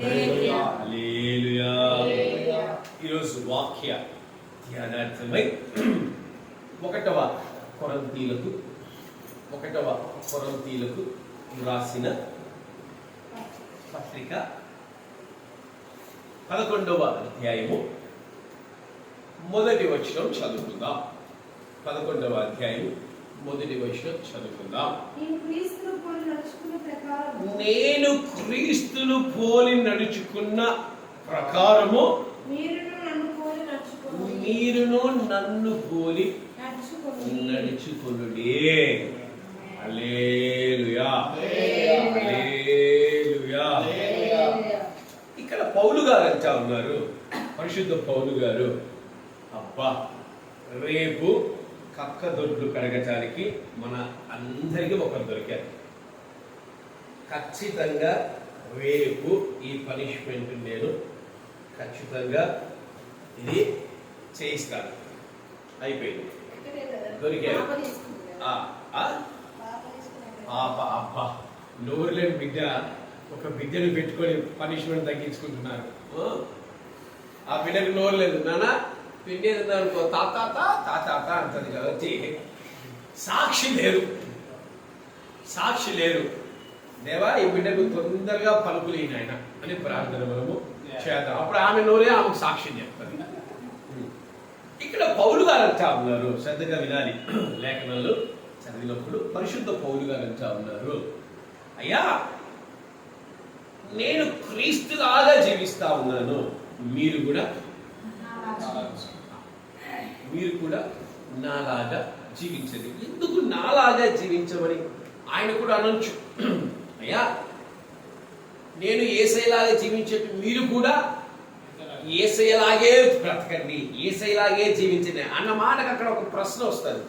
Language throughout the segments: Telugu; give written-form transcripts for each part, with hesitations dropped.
హల్లెలూయా. ఈరోజు వాక్య ధ్యానార్థమై ఒకటవ కొరింథీయులకు రాసిన పత్రిక 11వ అధ్యాయము మొదటి వచనం చదువుకుందాం. 11వ అధ్యాయం మొదటి వచనం చదువుకుందాం. నేను క్రీస్తును పోలి నడుచుకున్న ప్రకారము మీరును నన్ను పోలి నడుచుకొనుడి. హల్లెలూయా, హల్లెలూయా. ఇక్కడ పౌలు గారు అంటా ఉన్నారు, పరిశుద్ధ పౌలు గారు, అబ్బా రేపు కక్క దొడ్లు కడగటానికి మన అందరికీ ఒకరు దొరికారు. ఖచ్చితంగా రేపు ఈ పనిష్మెంట్ నేను ఖచ్చితంగా ఇది చేయిస్తాను. అయిపోయింది, దొరికారు. పాప అబ్బా నోరు లేని బిడ్డ ఒక బిడ్డను పెట్టుకొని పనిష్మెంట్ తగ్గించుకుంటున్నారు. ఆ బిడ్డకు నోరు లేదు, నానా పిండి అనుకో తాత తాత అంటది కాబట్టి సాక్షి లేరు. దేవా ఈ బిడ్డకు తొందరగా పలుకులు ఆయన అని ప్రార్థన మనము చేద్దాం. అప్పుడు ఆమె నోరే ఆమెకు సాక్ష్యం చెప్తుంది. ఇక్కడ పౌలు గారు అంటా ఉన్నారు, శ్రద్ధగా వినాలి. లేఖనాలు చదివినప్పుడు పరిశుద్ధ పౌలు గారు అంటా ఉన్నారు, అయ్యా నేను క్రీస్తులాగా జీవిస్తా ఉన్నాను, మీరు కూడా నాలాగా జీవించండి. ఎందుకు నాలాగా జీవించమని ఆయన కూడా అనొచ్చు, అయ్యా నేను యేసయ్యలాగా జీవించేట్టు మీరు కూడా యేసయ్యలాగే బ్రతకండి, యేసయ్యలాగే జీవించండి అన్న మాటకు అక్కడ ఒక ప్రశ్న వస్తుంది.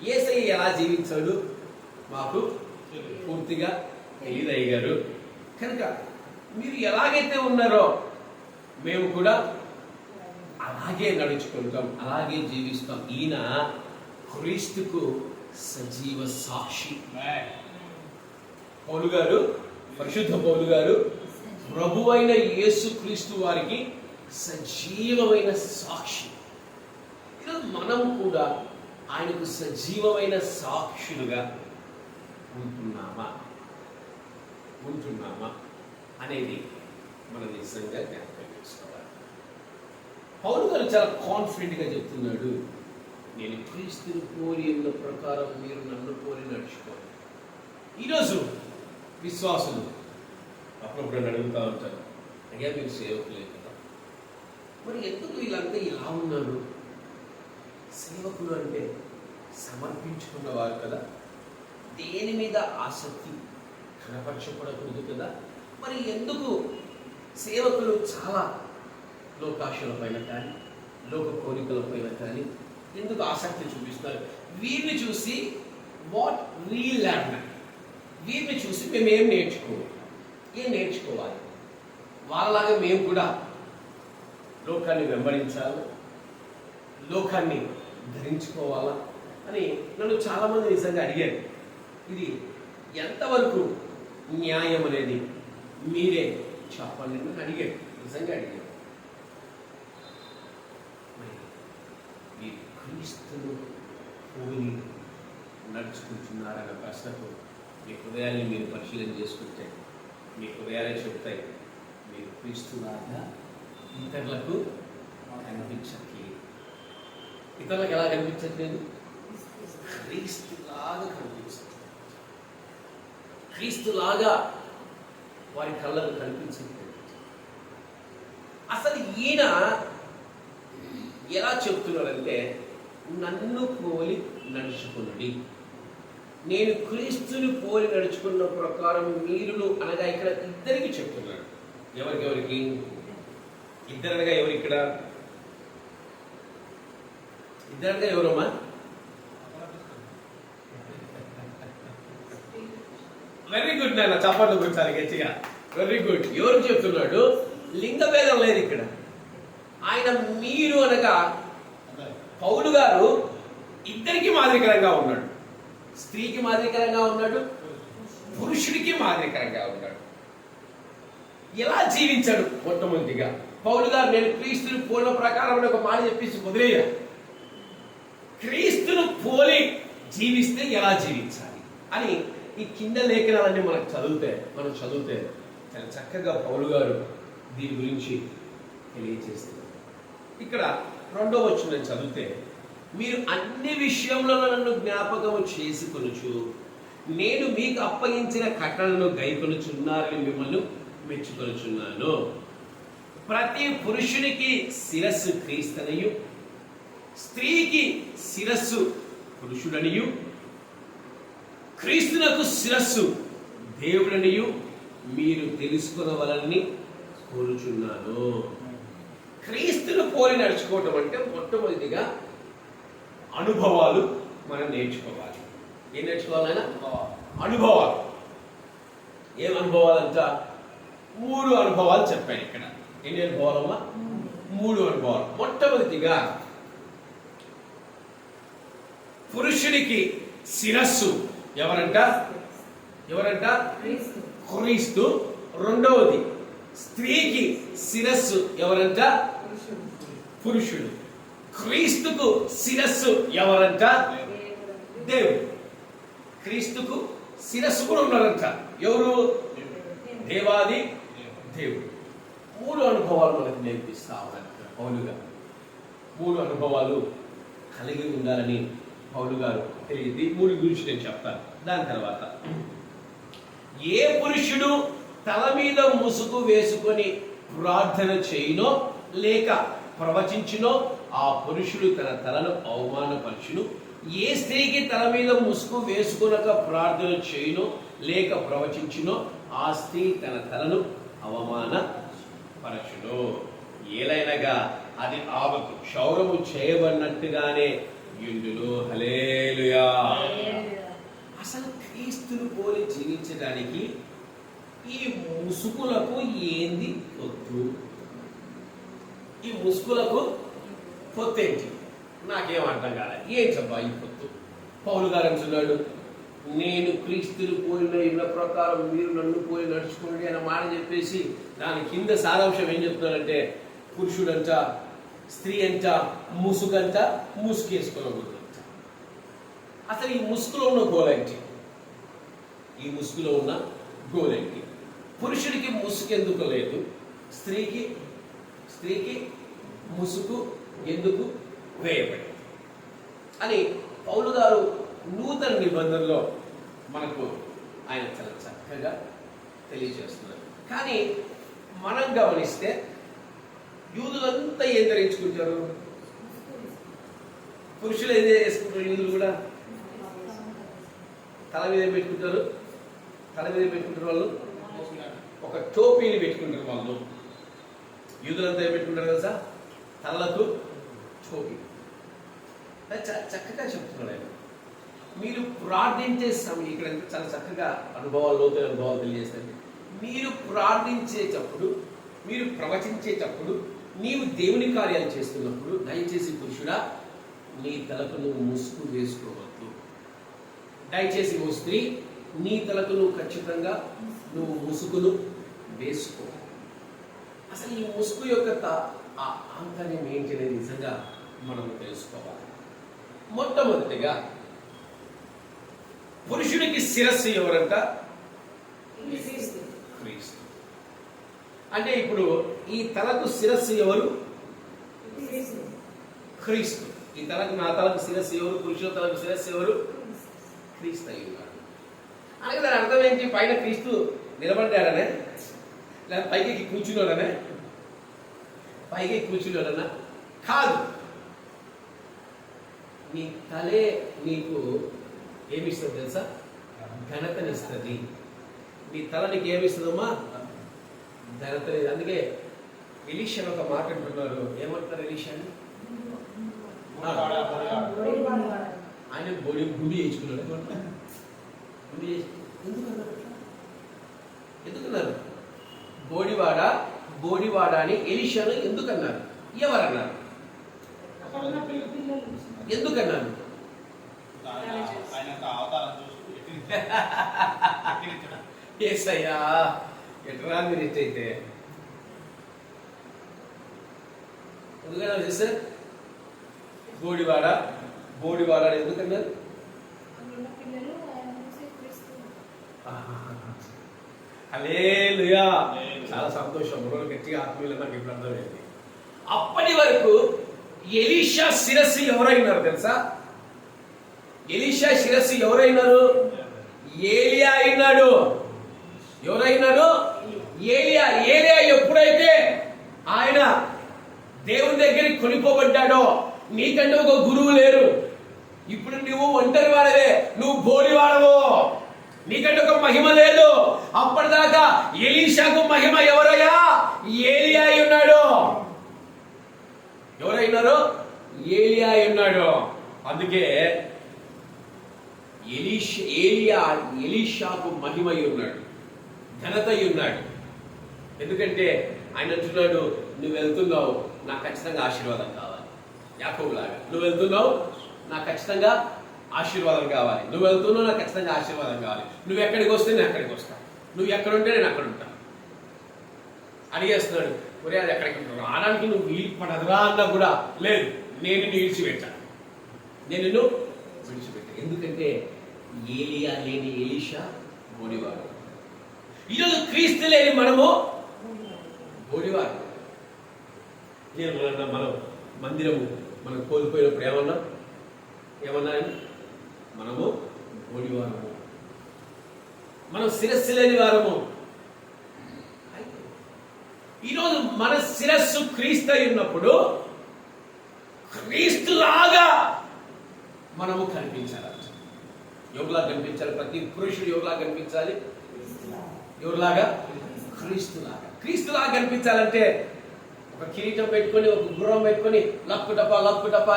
యేసయ్య ఎలా జీవించాడు మాకు పూర్తిగా తెలియదయ్య గారు, కనుక మీరు ఎలాగైతే ఉన్నారో మేము కూడా అలాగే నడుచుకుంటాం, అలాగే జీవిస్తాం. ఈయన క్రీస్తుకు సజీవ సాక్షి. పౌలు గారు, పరిశుద్ధ పౌలు గారు ప్రభువైన యేసు క్రీస్తు వారికి సజీవమైన సాక్షి. ఈరోజు మనం కూడా ఆయనకు సజీవమైన సాక్షులుగా ఉంటున్నామా అనేది మనం నిజంగా జ్ఞాపకం చేసుకోవాలి. పౌలు గారు చాలా కాన్ఫిడెంట్ గా చెప్తున్నాడు, నేను క్రీస్తుని పోలి ఉన్న ప్రకారం మీరు నన్ను పోలి నడుచుకోవాలి. ఈరోజు విశ్వాసులు అప్పుడప్పుడు అడుగుతూ ఉంటారు, అయ్యా మీరు సేవకులే కదా, మరి ఎందుకు వీళ్ళంతా ఇలా ఉన్నారు? సేవకులు అంటే సమర్పించుకున్నవారు కదా, దేని మీద ఆసక్తి కనపరచకూడదు కదా, మరి ఎందుకు సేవకులు చాలా లోకాశల పైన కానీ లోక కోరికల పైన కానీ ఎందుకు ఆసక్తి చూపిస్తారు? వీరిని చూసి వాట్ వీ లెర్న్, వీరిని చూసి మేము ఏం నేర్చుకోవాలి? వాళ్ళలాగా మేము కూడా లోకాన్ని వెంబడించాలి, లోకాన్ని ధరించుకోవాలా అని నన్ను చాలామంది నిజంగా అడిగారు. ఇది ఎంతవరకు న్యాయం అనేది మీరే చెప్పండి అని అడిగారు, నిజంగా అడిగారు. క్రీస్తును పోలి నడుచుకుంటున్నారన్న ప్రశ్నకు మీ హృదయాన్ని మీరు పరిశీలన చేసుకుంటే మీ హృదయాలే చెప్తాయి, మీరు క్రీస్తులాగా ఇతరులకు కనిపించట్లేదు. ఇతరులకు ఎలా కనిపించట్లేదు? క్రీస్తులాగా కనిపించట్లేదు. క్రీస్తులాగా వారి కళ్ళకు కనిపించట్లేదు. అసలు ఈయన ఎలా చెప్తున్నాడంటే, నన్ను పోలి నడుచుకున్నది, నేను క్రీస్తుని పోలి నడుచుకున్న ప్రకారం మీరును అనగా ఇక్కడ ఇద్దరికి చెప్తున్నాడు. ఎవరికి? ఇద్దరనగా ఎవరు? ఇక్కడ ఇద్దరనగా ఎవరమ్మా? వెరీ గుడ్ నాన్న, చప్పట్లు కూర్చాలి గట్టిగా. Very good. ఎవరు చెప్తున్నాడు? లింగ భేదం లేదు ఇక్కడ. ఆయన మీరు అనగా పౌలు గారు ఇద్దరికి మాదిరికరంగా ఉన్నాడు. స్త్రీకి మాదిరికరంగా ఉన్నాడు, పురుషుడికి మాదిరికరంగా ఉన్నాడు. ఎలా జీవించాడు? మొట్టమొదటిగా పౌలు గారు నేను క్రీస్తుని పోలిన ప్రకారం ఒక మాట చెప్పేసి వదిలేయ. క్రీస్తును పోలి జీవిస్తే ఎలా జీవించాలి అని ఈ కింద లేఖనాలన్నీ మనం చదివితే చాలా చక్కగా పౌలు గారు దీని గురించి తెలియజేస్తారు. ఇక్కడ 2వ వచనం చదివితే, మీరు అన్ని విషయంలో నన్ను జ్ఞాపకము చేసుకొనుచు నేను మీకు అప్పగించిన కట్టలను గైకొనుచున్నారని మిమ్మల్ని మెచ్చుకొనుచున్నాను. ప్రతి పురుషునికి శిరస్సు క్రీస్తునియు, స్త్రీకి శిరస్సు పురుషుడనియు, క్రీస్తునకు శిరస్సు దేవుడనియు మీరు తెలుసుకొనవలనని కోరుచున్నాను. క్రీస్తును పోలి నడుచుకోవటం అంటే మొట్టమొదటిగా అనుభవాలు మనం నేర్చుకోవాలి. ఏం నేర్చుకోవాలైనా? అనుభవాలు. ఏం అనుభవాలంట? 3 అనుభవాలు చెప్పాను ఇక్కడ. ఎన్ని అనుభవాలమ్మా? 3 అనుభవాలు. మొట్టమొదటిగా పురుషుడికి శిరస్సు ఎవరంట? క్రీస్తు. 2వది స్త్రీకి శిరస్సు ఎవరంట? పురుషుడు. క్రీస్తుకు శిరస్సు ఎవరంట? దేవుడు. క్రీస్తుకు శిరస్సు కూడా ఉన్నారంట. ఎవరు? దేవాది దేవుడు. 3 అనుభవాలు మనకు నేర్పిస్తా ఉన్నారు పౌలు గారు. 3 అనుభవాలు కలిగి ఉండాలని పౌలు గారు తెలియదు. 3 గురించి నేను చెప్తాను. దాని తర్వాత, ఏ పురుషుడు తల మీద ముసుగు వేసుకొని ప్రార్థన చేయునో లేక ప్రవచించునో ఆ పురుషుడు తన తలను అవమానపరచును. ఏ స్త్రీకి తల మీద ముసుగు వేసుకొనక ప్రార్థన చేయునో లేక ప్రవచించునో ఆ స్త్రీ తన తలను అవమానపరచును. ఏలైనగా అది ఆమెకు క్షౌరము చేయబడినట్టుగానే యుండును. హల్లెలూయా. అసలు క్రీస్తును పోలి జీవించడానికి ఈ ముసుగులకు ఏంది పొత్తు? ఈ ముసుగులకు పొత్తేంటి? నాకేం అర్థం కాలే. ఏంటబ్బా ఈ పొత్తు? పౌలు గారు అంటున్నాడు, నేను క్రీస్తును పోలిన ఇళ్ళ ప్రకారం మీరు నన్ను పోలి నడుచుకోండి అన్న మాట చెప్పేసి దాని కింద సారాంశం ఏం చెప్తున్నాడంటే, పురుషుడంట, స్త్రీ అంట, ముసుగంట, ముసుగేసుకోకూడదంట. అసలు ఈ ముసుగులో ఉన్న గోలేంటి? ఈ ముసుగులో ఉన్న గోలేంటి? పురుషుడికి ముసుగు ఎందుకు లేదు? స్త్రీకి ముసుగు ఎందుకు వేయబడింది అని పౌలు గారు నూతన నిబంధనలో మనకు ఆయన చాలా చక్కగా తెలియజేస్తున్నారు. కానీ మనం గమనిస్తే యూదులంతా ఏం ధరించుకుంటారు? పురుషులు ఏం చేసుకుంటారు? యూదులు కూడా తల మీద పెట్టుకుంటారు. వాళ్ళు ఒక టోపీని పెట్టుకుంటారు. వాళ్ళు యూదులంతా ఏం పెట్టుకుంటారు తెలుసా? తలకు టోపీ. చక్కగా చెప్తున్నాడు ఆయన. మీరు ప్రార్థించే సమయం, ఇక్కడ చాలా చక్కగా లోతైన అనుభవాలు తెలియజేస్తుంది. మీరు ప్రార్థించేటప్పుడు, మీరు ప్రవచించేటప్పుడు, నీవు దేవుని కార్యాలు చేస్తున్నప్పుడు దయచేసి పురుషుడా నీ తలకు నువ్వు ముసుగు వేసుకోవద్దు. దయచేసి ఓ స్త్రీ నీ తలకు నువ్వు ఖచ్చితంగా నువ్వు ముసుగును వేసుకో. అసలు ఈ ముసుగు యొక్క ఆంతర్యం ఏంటి అనేది నిజంగా మనం తెలుసుకోవాలి. మొట్టమొదటిగా పురుషుడికి శిరస్సు ఎవరంట? క్రీస్తు. అంటే ఇప్పుడు ఈ తలకు శిరస్సు ఎవరు? క్రీస్తు. ఈ తలకు, నా తలకు శిరస్సు ఎవరు? పురుషుల తలకు శిరస్సు ఎవరు? క్రీస్తు అయి ఉన్నాడు. అలాగే దాని అర్థం ఏంటి? పైన క్రీస్తు నిలబడ్డాడనే, లేదా పైకి కూర్చున్నాడనే? పైకి కూర్చున్నాడన్నా కాదు. నీ తలే నీకు ఏమిస్తుంది తెలుసా? ఘనతనిస్తుంది. నీ తల నీకు ఏమిస్తుందమ్మా? ఘనతని. అందుకే ఎలీషా ఒక మాట అంటున్నారు. ఏమంటారు ఎలీషాని? ఆయన గుడి చేయించుకున్నాడు. గుడి ఎందుకన్నారు? బోడివాడ అని ఎలీషాను ఎందుకన్నారు? ఎవరన్నారు? ఎందుకన్నాను? యేసయ్యా ఎట్రా మీరు ఎట్టయితే ఎందుకన్నా సార్ బోడివాడ బోడివాడ ఎందుకన్నారు? హల్లెలూయా, చాలా సంతోషం. రోజు గట్టిగా ఆత్మీయులు నాకు ఇప్పుడు అర్థమైంది. అప్పటి వరకు ఎలీషా శిరస్సు ఎవరైనారు తెలుసా? ఎలీషా శిరస్సు ఎవరైనారు? ఏలియా అయినాడు. ఎవరైనాడు? ఏలియా. ఏలియా ఎప్పుడైతే ఆయన దేవుని దగ్గరికి కొనిపోబడ్డాడో, నీకంటే ఒక గురువు లేరు, ఇప్పుడు నువ్వు ఒంటరి వాడవే, నువ్వు బోడి వాడవు, నీకంటే ఒక మహిమ లేదు. అప్పటిదాకా ఎలీషాకు మహిమ ఎవరయ్యా? ఏలియా అయి ఉన్నాడు. ఎవరైనారు? ఏలియా అయి ఉన్నాడు. అందుకే ఎలీషాకు మహిమ అయి ఉన్నాడు, ఘనత అయి ఉన్నాడు. ఎందుకంటే ఆయన అంటున్నాడు, నువ్వు వెళ్తున్నావు, నాకు ఖచ్చితంగా ఆశీర్వాదం కావాలి. యాకోబులాగా నువ్వు వెళ్తున్నావు, నాకు ఖచ్చితంగా ఆశీర్వాదం కావాలి. నువ్వు వెళ్తున్నావు, నాకు ఖచ్చితంగా ఆశీర్వాదం కావాలి. నువ్వు ఎక్కడికి వస్తే నేను అక్కడికి వస్తాను, నువ్వు ఎక్కడుంటే నేను అక్కడ ఉంటాను. అడిగేస్తున్నాడు, ఒరే అది ఎక్కడికి రావడానికి నువ్వు వీలు పడదురా అన్నా కూడా లేదు, నేను నిన్ను విడిచిపెట్టాను, నేను నిన్ను విడిచిపెట్టాను. ఎందుకంటే ఏలియా లేని ఎలీషా బోడివాడు. ఈరోజు క్రీస్తు లేని మనము బోడివాడు. మనం మందిరము మనం కోల్పోయినప్పుడు ఏమన్నా మనము బోడివారము, మనం శిరస్సు లేని వారము. ఈరోజు మన శిరస్సు క్రీస్తు అయి ఉన్నప్పుడు క్రీస్తులాగా మనము కనిపించాలి. ఎవరిలా కనిపించాలి? ప్రతి పురుషుడు ఎవరిలా కనిపించాలి? ఎవరిలాగా? క్రీస్తులాగా. క్రీస్తులాగా కనిపించాలంటే ఒక కిరీటం పెట్టుకొని, ఒక గుర్రం పెట్టుకొని లప్పు టపా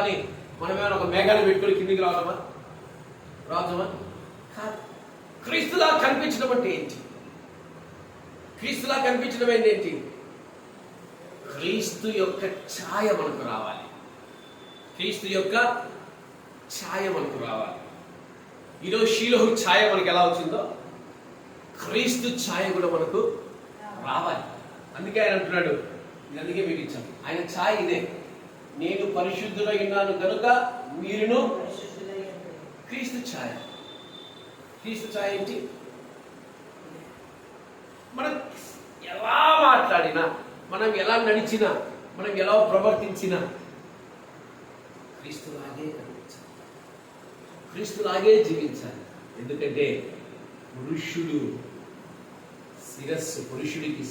అని మనమేమైనా ఒక మేఘాన్ని పెట్టుకొని కిందికి రావడమా? కాదు. క్రీస్తులా కనిపించడం అంటే ఏంటి? క్రీస్తులా కనిపించడం ఏంటి? క్రీస్తు యొక్క ఛాయ మనకు రావాలి. క్రీస్తు యొక్క ఛాయ మనకు రావాలి. ఈరోజు షీలోహు ఛాయ మనకు ఎలా వచ్చిందో, క్రీస్తు ఛాయ కూడా మనకు రావాలి. అందుకే ఆయన అంటున్నాడు, అందుకే మీకు ఇచ్చాను, ఆయన ఛాయ ఇదే, నేను పరిశుద్ధులై ఉన్నాను కనుక మీరును క్రీస్తు ఛాయ. క్రీస్తు ఛాయ ఏంటి? మనం ఎలా మాట్లాడినా, మనం ఎలా నడిచినా, మనం ఎలా ప్రవర్తించినా క్రీస్తులాగే కనిపించాలి, క్రీస్తులాగే జీవించాలి. ఎందుకంటే పురుషుడికి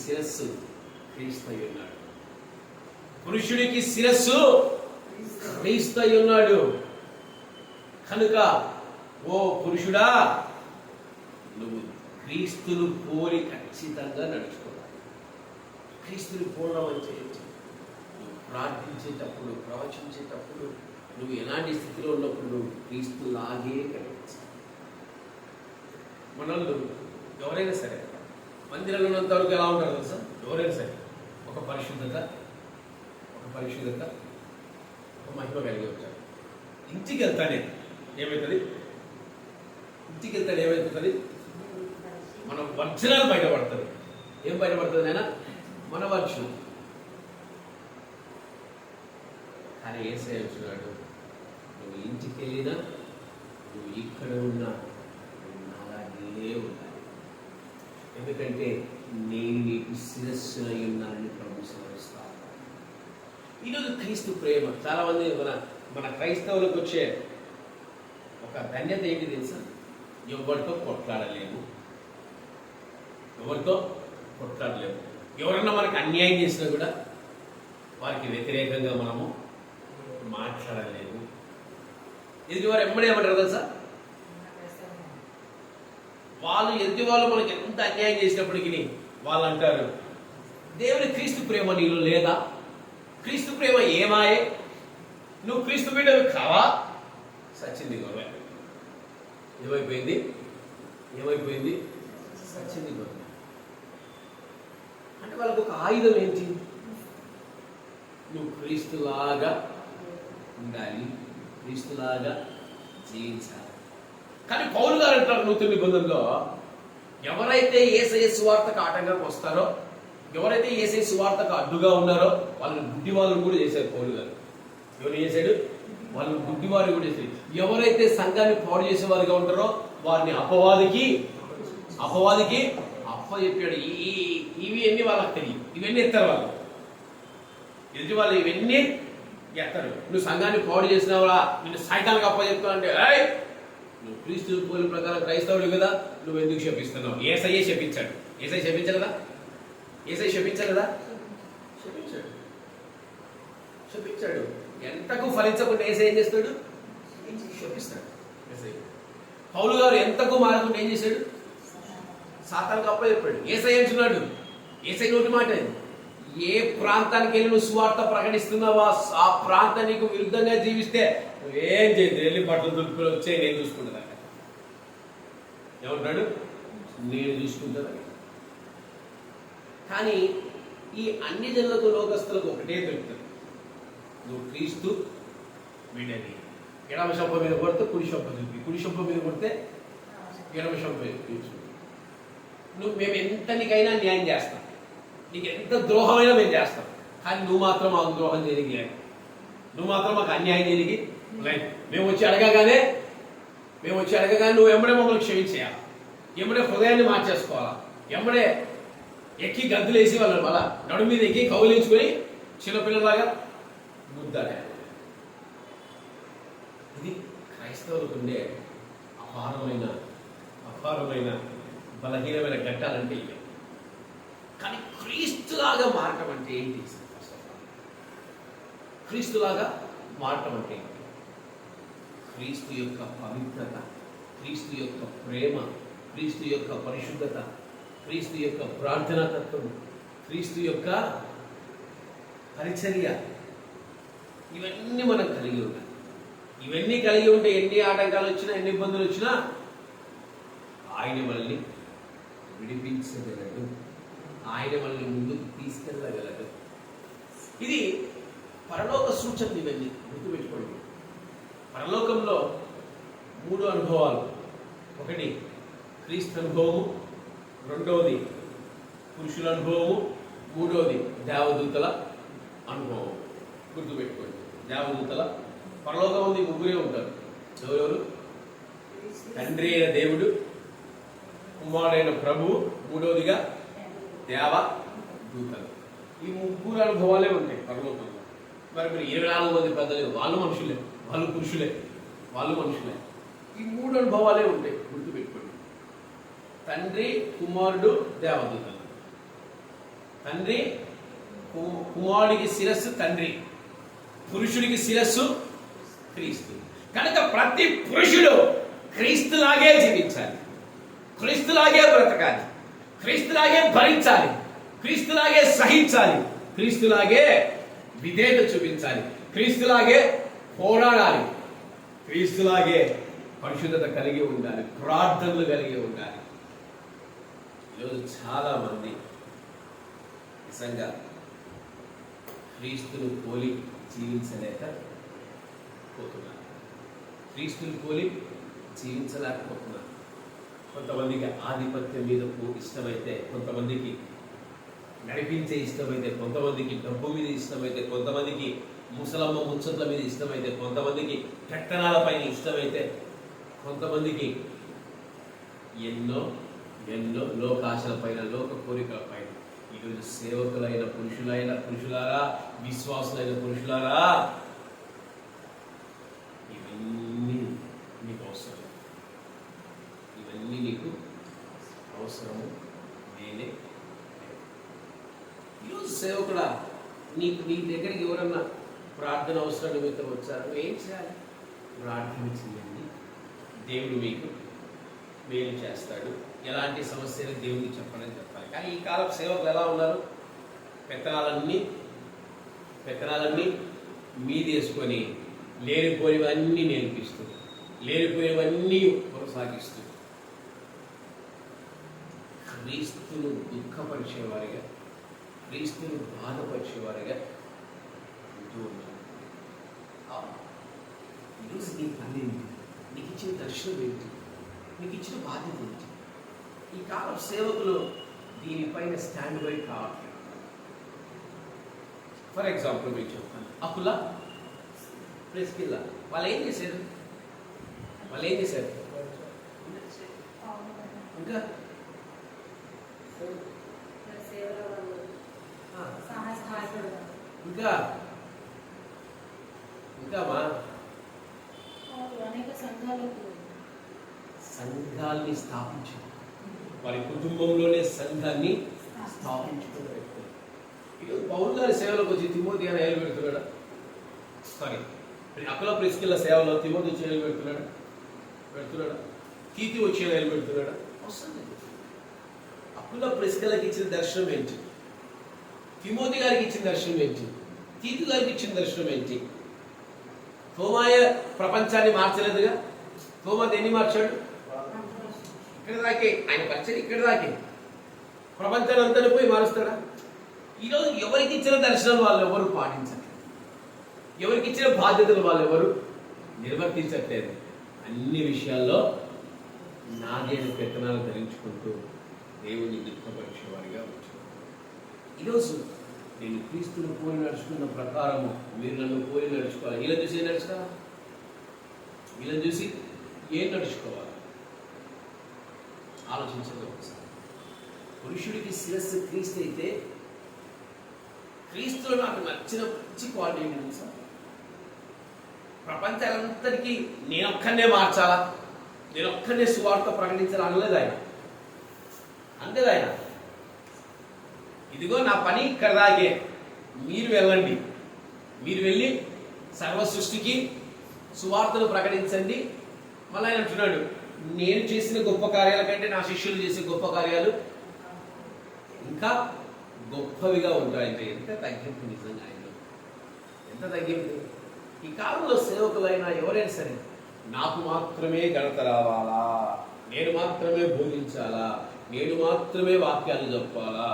శిరస్సు క్రీస్తు అయి ఉన్నాడు. పురుషుడికి శిరస్సు క్రీస్తు అయి ఉన్నాడు. కనుక ఓ పురుషుడా, నువ్వు క్రీస్తును పోలి ఖచ్చితంగా నడుచుకోవాలి. క్రీస్తుని పోవడం అంటే నువ్వు ప్రార్థించేటప్పుడు, ప్రవచించేటప్పుడు, నువ్వు ఎలాంటి స్థితిలో ఉన్నప్పుడు నువ్వు క్రీస్తులాగే కనిపించాలి. మనల్ని ఎవరైనా సరే మందిరంలో ఉన్నంత వరకు ఎలా ఉంటారు తెలుసా? ఎవరైనా సరే ఒక పరిశుద్ధత, ఒక మహిమ కలిగి ఉంటారు. ఇంటికి వెళ్తానే ఏమవుతుంది? మన వర్జనాలు బయటపడుతుంది. ఏం బయటపడుతుంది నాయన? మన వర్జనం. కానీ యేసయ్య అంటున్నాడు, నువ్వు ఇంటికి వెళ్ళినా, నువ్వు ఇక్కడ ఉన్నా, అలాగే ఉండాలి. ఎందుకంటే నేను నీకు శిరస్సునై ఉన్నానని ప్రభు సెలవిస్తాను. ఈరోజు క్రీస్తు ప్రేమ చాలా మంది మన క్రైస్తవులకు వచ్చే ఒక ధన్యత ఏంటి తెలుసా? ఎవరితో కొట్లాడలేము. ఎవరన్నా మనకు అన్యాయం చేసినా కూడా వారికి వ్యతిరేకంగా మనము మాట్లాడలేము. ఎదుటి వారు ఏమంటారు తెలుసా? ఎదుటి వాళ్ళు మనకి ఎంత అన్యాయం చేసినప్పటికీ వాళ్ళు అంటారు, దేవుని క్రీస్తు ప్రేమ నీలో లేదా? క్రీస్తు ప్రేమ ఏమాయే? నువ్వు క్రీస్తు బిడ్డవి కావా? సచ్చింది గొడవ. ఏమైపోయింది? సచ్చింది గొడవ. అంటే వాళ్ళకు ఒక ఆయుధం ఏంటి? నువ్వు క్రీస్తులాగా ఉండాలి, క్రీస్తులాగా జీవించాలి. కానీ పౌలు గారు అంటారు నూతన నిబంధనలో, ఎవరైతే యేసయ్య సువార్తకు ఆటంకంగా వస్తారో, ఎవరైతే యేసయ్య సువార్తకు అడ్డుగా ఉన్నారో వాళ్ళని గుడ్డివాళ్ళు కూడా చేశారు పౌలు గారు. ఎవరు చేశాడు? వాళ్ళు గుడ్డివారు కూడా చేశాడు. ఎవరైతే సంఘాన్ని పాడు చేసేవారుగా ఉంటారో వారిని అపవాదికి అప్పచెప్పాడు. ఇవి అన్ని వాళ్ళకి తెలియదు. ఇవన్నీ ఎత్తారు వాళ్ళు, ఎదుటి వాళ్ళు ఇవన్నీ ఎత్తారు. నువ్వు సంఘాన్ని పాడు చేసినావా, నిన్ను సైతానికి అప్పచెప్తావు అంటే, నువ్వు క్రీస్తు పోలిన ప్రకారం క్రైస్తవుడు కదా, నువ్వు ఎందుకు శపిస్తున్నావు? యేసయ్యే శపించాడు. యేసయ్య శపించలేదా? యేసయ్య శపించలేదా? శపించాడు. ఎంతకు ఫలించకుండా యేసయ్య ఏం చేస్తాడు? శపిస్తాడు. పౌలు గారు ఎంతకు మారకుండా ఏం చేశాడు? సాతానికి అప్పచెప్పాడు. యేసయ్య అంటున్నాడు, యేసయ్య నోటి మాట, ఏ ప్రాంతానికి వెళ్ళి నువ్వు సువార్త ప్రకటిస్తున్నావా ఆ ప్రాంతం నీకు విరుద్ధంగా జీవిస్తే నువ్వేం చేయదు, వెళ్ళి బట్టలు దులుపులు వచ్చాయి, నేను చూసుకుంటున్నా. ఏమంటాడు? నేను చూసుకుంటాను. కానీ ఈ అన్ని జనులకు లోకస్తులకు ఒకటే దొరుకుతుంది, నువ్వు క్రీస్తు బిడ్డని. ఎడమ శంప మీద కొడితే కుడి శంప చూపి, కుడి శంప మీద కొడితే ఎడమ శంప చూపి. మేము ఎంత నీకైనా న్యాయం చేస్తాం, నీకు ఎంత ద్రోహమైనా మేము చేస్తాం, కానీ నువ్వు మాత్రం మాకు ద్రోహం చేయడానికి లేదు, నువ్వు మాత్రం మాకు అన్యాయం చేయడానికి లేదు. మేము వచ్చి అడగగానే నువ్వు ఎమ్మడే మమ్మల్ని క్షమించేయాలి, ఎమ్మడే హృదయాన్ని మార్చేసుకోవాలా, ఎమ్మడే ఎక్కి గద్దులేసి వాళ్ళు మళ్ళా నడు మీద ఎక్కి కౌలించుకొని చిన్నపిల్లలాగా ముద్దాడే. ఇది క్రైస్తవులకు ఉండే అపారమైన బలహీనమైన ఘట్టాలంటే ఇవి. కానీ క్రీస్తులాగా మారటం అంటే ఏంటి? క్రీస్తులాగా మారటం అంటే ఏంటి? క్రీస్తు యొక్క పవిత్రత, క్రీస్తు యొక్క ప్రేమ, క్రీస్తు యొక్క పరిశుద్ధత, క్రీస్తు యొక్క ప్రార్థనా తత్వం, క్రీస్తు యొక్క పరిచర్య, ఇవన్నీ మనం కలిగి ఉండాలి. ఇవన్నీ కలిగి ఉంటే ఎన్ని ఆటంకాలు వచ్చినా, ఎన్ని ఇబ్బందులు వచ్చినా ఆయన మనల్ని విడిపించగలడు, ఆయన మనల్ని ముందుకు తీసుకెళ్ళగలడు. ఇది పరలోక సూచనలు. ఇవన్నీ గుర్తుపెట్టుకోండి. పరలోకంలో 3 అనుభవాలు. ఒకటి క్రీస్తు అనుభవము, రెండవది పురుషుల అనుభవము, మూడవది దేవదూతల అనుభవం. గుర్తుపెట్టుకోండి. దేవదూతల పరలోకం ఉంది, ముగ్గురే ఉంటారు. ఎవరెవరు? తండ్రి అయిన దేవుడు, కుమారుడైన ప్రభువు, మూడవదిగా దేవదూతలు. ఈ ముగ్గురు అనుభవాలే ఉంటాయి పరలోకంలో. మరి మీరు 24 మంది పెద్దలు, వాళ్ళు మనుషులే, వాళ్ళు పురుషులే, వాళ్ళు మనుషులే. ఈ 3 అనుభవాలే ఉంటాయి. గుర్తుపెట్టుకోండి. తండ్రి, కుమారుడు, దేవదూతలు. తండ్రి, కుమారుడికి శిరస్సు తండ్రి, పురుషుడికి శిరస్సు క్రీస్తు. కనుక ప్రతి పురుషుడు క్రీస్తులాగే జీవించాలి, క్రీస్తులాగే బ్రతకాలి, క్రీస్తులాగే భరించాలి, క్రీస్తులాగే సహించాలి, క్రీస్తులాగే విధేయత చూపించాలి, క్రీస్తులాగే పోరాడాలి, క్రీస్తులాగే పరిశుద్ధత కలిగి ఉండాలి, ప్రార్థనలు కలిగి ఉండాలి. ఈరోజు చాలా మంది నిజంగా క్రీస్తును పోలి జీవించలేకపోతున్నారు, క్రీస్తుని పోలి జీవించలేకపోతున్నారు. కొంతమందికి ఆధిపత్యం మీద ఇష్టమైతే, కొంతమందికి నడిపించే ఇష్టమైతే, కొంతమందికి డబ్బు మీద ఇష్టమైతే, కొంతమందికి ముసలమ్మ ముచ్చట్ల మీద ఇష్టమైతే, కొంతమందికి పెత్తనాల పైన ఇష్టమైతే, కొంతమందికి ఎన్నో లోకాశల పైన, లోక కోరికల పైన. ఈరోజు సేవకులైన పురుషులారా, విశ్వాసులైన పురుషులారా, ఇవన్నీ నీకు అవసరం, ఇవన్నీ నీకు అవసరము. నేనే ఈరోజు సేవకుడా, నీ దగ్గరికి ఎవరన్నా ప్రార్థన అవసరం నిమిత్తం వచ్చారు, నువ్వేం చేయాలి? ప్రార్థన చేయండి, దేవుడు మీకు మేలు చేస్తాడు. ఎలాంటి సమస్యలు దేవుడికి చెప్పాలని చెప్పాలి. కానీ ఈ కాలం సేవకులు ఎలా ఉన్నారు? పెత్తనాలన్నీ మీదేసుకొని లేనిపోయినవన్నీ నేర్పిస్తూ, లేనిపోయినవన్నీ కొనసాగిస్తూ, క్రీస్తును దుఃఖపరిచేవారిగా, క్రీస్తును బాధపరిచేవారిగా ఉంటూ ఉంటారు. ఈరోజు నీ పని ఏంటి? నీకు ఇచ్చిన దర్శనం ఏంటి? నీకు ఇచ్చిన బాధ్యత ఏంటి? ఈ కాలం సేవకులు దీనిపైన స్టాండ్ బై కావట్లేదు. ఫర్ ఎగ్జాంపుల్ మీకు చెప్తాను, అకుల ప్రెస్కిల్లా వాళ్ళు ఏం చేశారు? ఇంకా ఇంకా ఇంకా మా సంఘాల్ని స్థాపించు, వారి కుటుంబంలోనే సంఘాన్ని స్థాపించుకుని ఈరోజు పౌలు గారి సేవలకు వచ్చి తిమోతి అని ఏలు పెడుతున్నాడా? సారీ, అకుల ప్రెస్కిల్ల సేవలో తిమోతి వచ్చి ఏలు పెడుతున్నాడా? కీర్తి వచ్చి ఏలు పెడుతున్నాడా? అవసరం లేదు. అకుల ప్రెస్కిల్లకి ఇచ్చిన దర్శనం ఏంటి? తిమోతి గారికి ఇచ్చిన దర్శనం ఏంటి? తీతు గారికి ఇచ్చిన దర్శనం ఏంటి? తోమాయ ప్రపంచాన్ని మార్చలేదుగా. తోమా దేన్ని మార్చాడు? ఇక్కడ దాకే ఆయన పరిచయం, ఇక్కడ దాకే. ప్రపంచాన్ని అంతా పోయి మారుస్తాడా? ఈరోజు ఎవరికి ఇచ్చిన దర్శనం వాళ్ళు ఎవరు పాటించట్లేదు, ఎవరికి ఇచ్చిన బాధ్యతలు వాళ్ళు ఎవరు నిర్వర్తించట్లేదు. అన్ని విషయాల్లో నాదేన పెత్తనాలు ధరించుకుంటూ దేవుని దుఃఖపరిచేవారిగా వచ్చారు. ఈరోజు నేను క్రీస్తుని పోలి నడుచుకున్న ప్రకారము మీరు నన్ను పోలి నడుచుకోవాలి. వీళ్ళని చూసి ఏం నడుచుకోవాలి? వీళ్ళని చూసి ఏం నడుచుకోవాలి? ఆలోచించదు ఒకసారి. పురుషుడికి శిరస్సు క్రీస్తు అయితే, క్రీస్తులో నాకు నచ్చిన మంచి క్వాలిటీ ఏంటి సార్? ప్రపంచాలంతటికీ నేనొక్కనే మార్చాలా, నేనొక్కనే సువార్త ప్రకటించాలా అనలేదు ఆయన. అంతేది ఆయన, ఇదిగో నా పని ఇక్కడ దాగే, మీరు వెళ్ళండి, మీరు వెళ్ళి సర్వ సృష్టికి సువార్తను ప్రకటించండి. మళ్ళీ ఆయన అంటున్నాడు, నేను చేసిన గొప్ప కార్యాల కంటే నా శిష్యులు చేసే గొప్ప కార్యాలు ఇంకా గొప్పవిగా ఉంటాయంటే ఎంత తగ్గింపు! నిజంగా ఆయన ఎంత తగ్గింపు! ఈ కాలంలో సేవకులైనా ఎవరైనా సరే నాకు మాత్రమే ఘనత రావాలా, నేను మాత్రమే బోధించాలా, నేను మాత్రమే వాక్యాలు చెప్పాలా.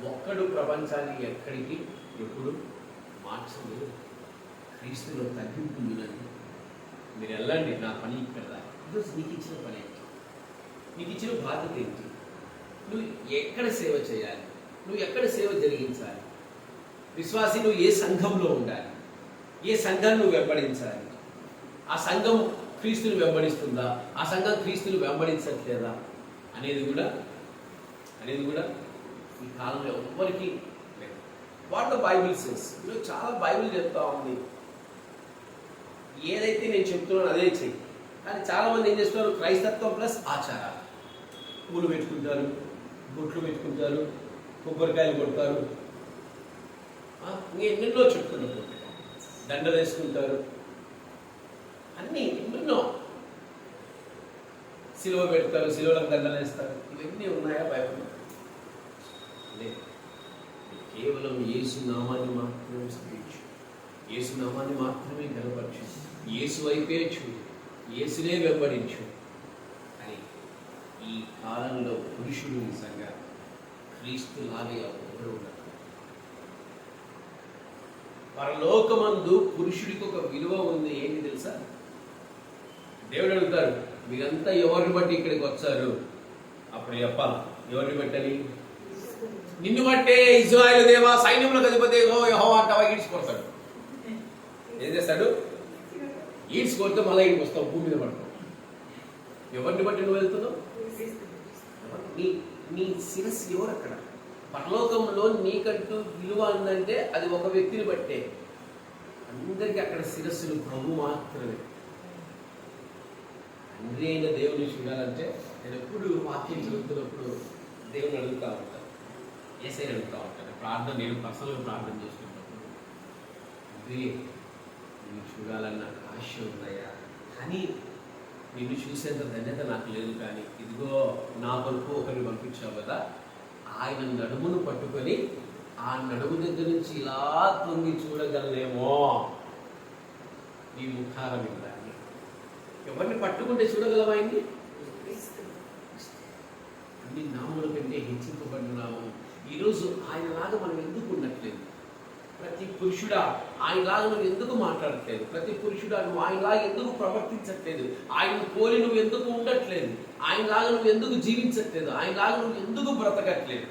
ఒక్కడు ప్రపంచాన్ని ఎక్కడికి ఎప్పుడు మార్చలేదు. క్రీస్తులో తగ్గింపు ఉందని మీరు వెళ్ళండి, నా పని ఇక్కడ దాకా. ఈరోజు నీకు ఇచ్చిన పని ఏంటి? నీకు ఇచ్చిన బాధ్యత ఏంటి? నువ్వు ఎక్కడ సేవ చేయాలి? నువ్వు ఎక్కడ సేవ జరిగించాలి? విశ్వాసి, నువ్వు ఏ సంఘంలో ఉండాలి? ఏ సంఘాన్ని నువ్వు వెంబడించాలి? ఆ సంఘం క్రీస్తుని వెంబడిస్తుందా? ఆ సంఘం క్రీస్తుని వెంబడించట్లేదా అనేది కూడా ఈ కాలంలో ఎవ్వరికి లేదు. What the Bible says. ఈరోజు చాలా బైబిల్ చెప్తా ఉంది, ఏదైతే నేను చెప్తున్నాను అదే చెయ్యి. కానీ చాలా మంది ఏం చేస్తున్నారు? క్రైస్తత్వం ప్లస్ ఆచారాలు. పూలు పెట్టుకుంటారు, బొట్లు పెట్టుకుంటారు, కొబ్బరికాయలు కొడతారు, ఎన్నెన్నో చెప్తున్నారు, దండలు వేసుకుంటారు, అన్నీ ఎన్నెన్నో, సిలువ పెడతారు, సిలువలకు దండలు వేస్తారు. ఇవన్నీ ఉన్నాయా బైబిల్లో? లేదు. కేవలం యేసు నామాన్ని మాత్రమే స్తుతించు, యేసు నామాన్ని మాత్రమే కనపరచు, యేసు వైపే చూడు, యేసునే వెంబడించు అని. ఈ కాలంలో పురుషుడు నిజంగా క్రీస్తులాగే ఎవరు ఉండరు. పరలోకమందు పురుషుడికి ఒక విలువ ఉంది. ఏంటి తెలుసా? దేవుడు అడుగుతారు, మీరంతా ఎవరిని బట్టి ఇక్కడికి వచ్చారు? అప్పుడు చెప్పాలి, ఎవరిని బట్టని? నిన్ను బట్టే ఇజ్రాయేలు దేవా, సైన్యములకు అధిపతి యెహోవా అంటావా? ఈడ్చుకొడతాడు. ఏం చేస్తాడు? ఈడ్చుకొడితే మళ్ళీ ఇంటికి వస్తావు, భూమి మీద పడతావు. ఎవరిని బట్టి నువ్వు వెళ్తున్నావు? నీ శిరస్సు ఎవరు అక్కడ? పరలోకంలో నీకంటూ విలువ ఉందంటే అది ఒక వ్యక్తిని బట్టే. అందరికీ అక్కడ శిరస్సులు ప్రభు మాత్రమే. తండ్రి అయిన దేవుని చూడాలంటే నేను ఎప్పుడు వాక్యం చదువుతున్నప్పుడు దేవుని అడుగుతూ ఉంటాను, యేసయ్యని అడుగుతూ ఉంటాను. ప్రార్థన, నేను పర్సనల్గా ప్రార్థన చేసుకున్నప్పుడు, తండ్రి నిన్ను చూడాలన్న ఆశ ఉందయ్యా, కానీ నిన్ను చూసేంత ధన్యత నాకు లేదు. కానీ ఇదిగో నా కొరకు ఒకరిని పంపించావు కదా, ఆయన నడుమును పట్టుకొని ఆ నడుము దగ్గర నుంచి ఇలా తొంగి చూడగలనేమో నీ ముఖారం ఇవ్వాలి. ఎవరిని పట్టుకుంటే చూడగలవా? ఆయన్ని అన్ని నామముల కంటే హెచ్చింపబడిన నామం. ఈరోజు ఆయనలాగా మనం ఎందుకు ఉండట్లేదు? ప్రతి పురుషుడా ఆయనలాగా నువ్వు ఎందుకు మాట్లాడట్లేదు? ప్రతి పురుషుడు నువ్వు ఆయనలాగా ఎందుకు ప్రవర్తించట్లేదు? ఆయన పోలి నువ్వు ఎందుకు ఉండట్లేదు? ఆయనలాగా నువ్వు ఎందుకు జీవించట్లేదు? ఆయనలాగా నువ్వు ఎందుకు బ్రతకట్లేదు?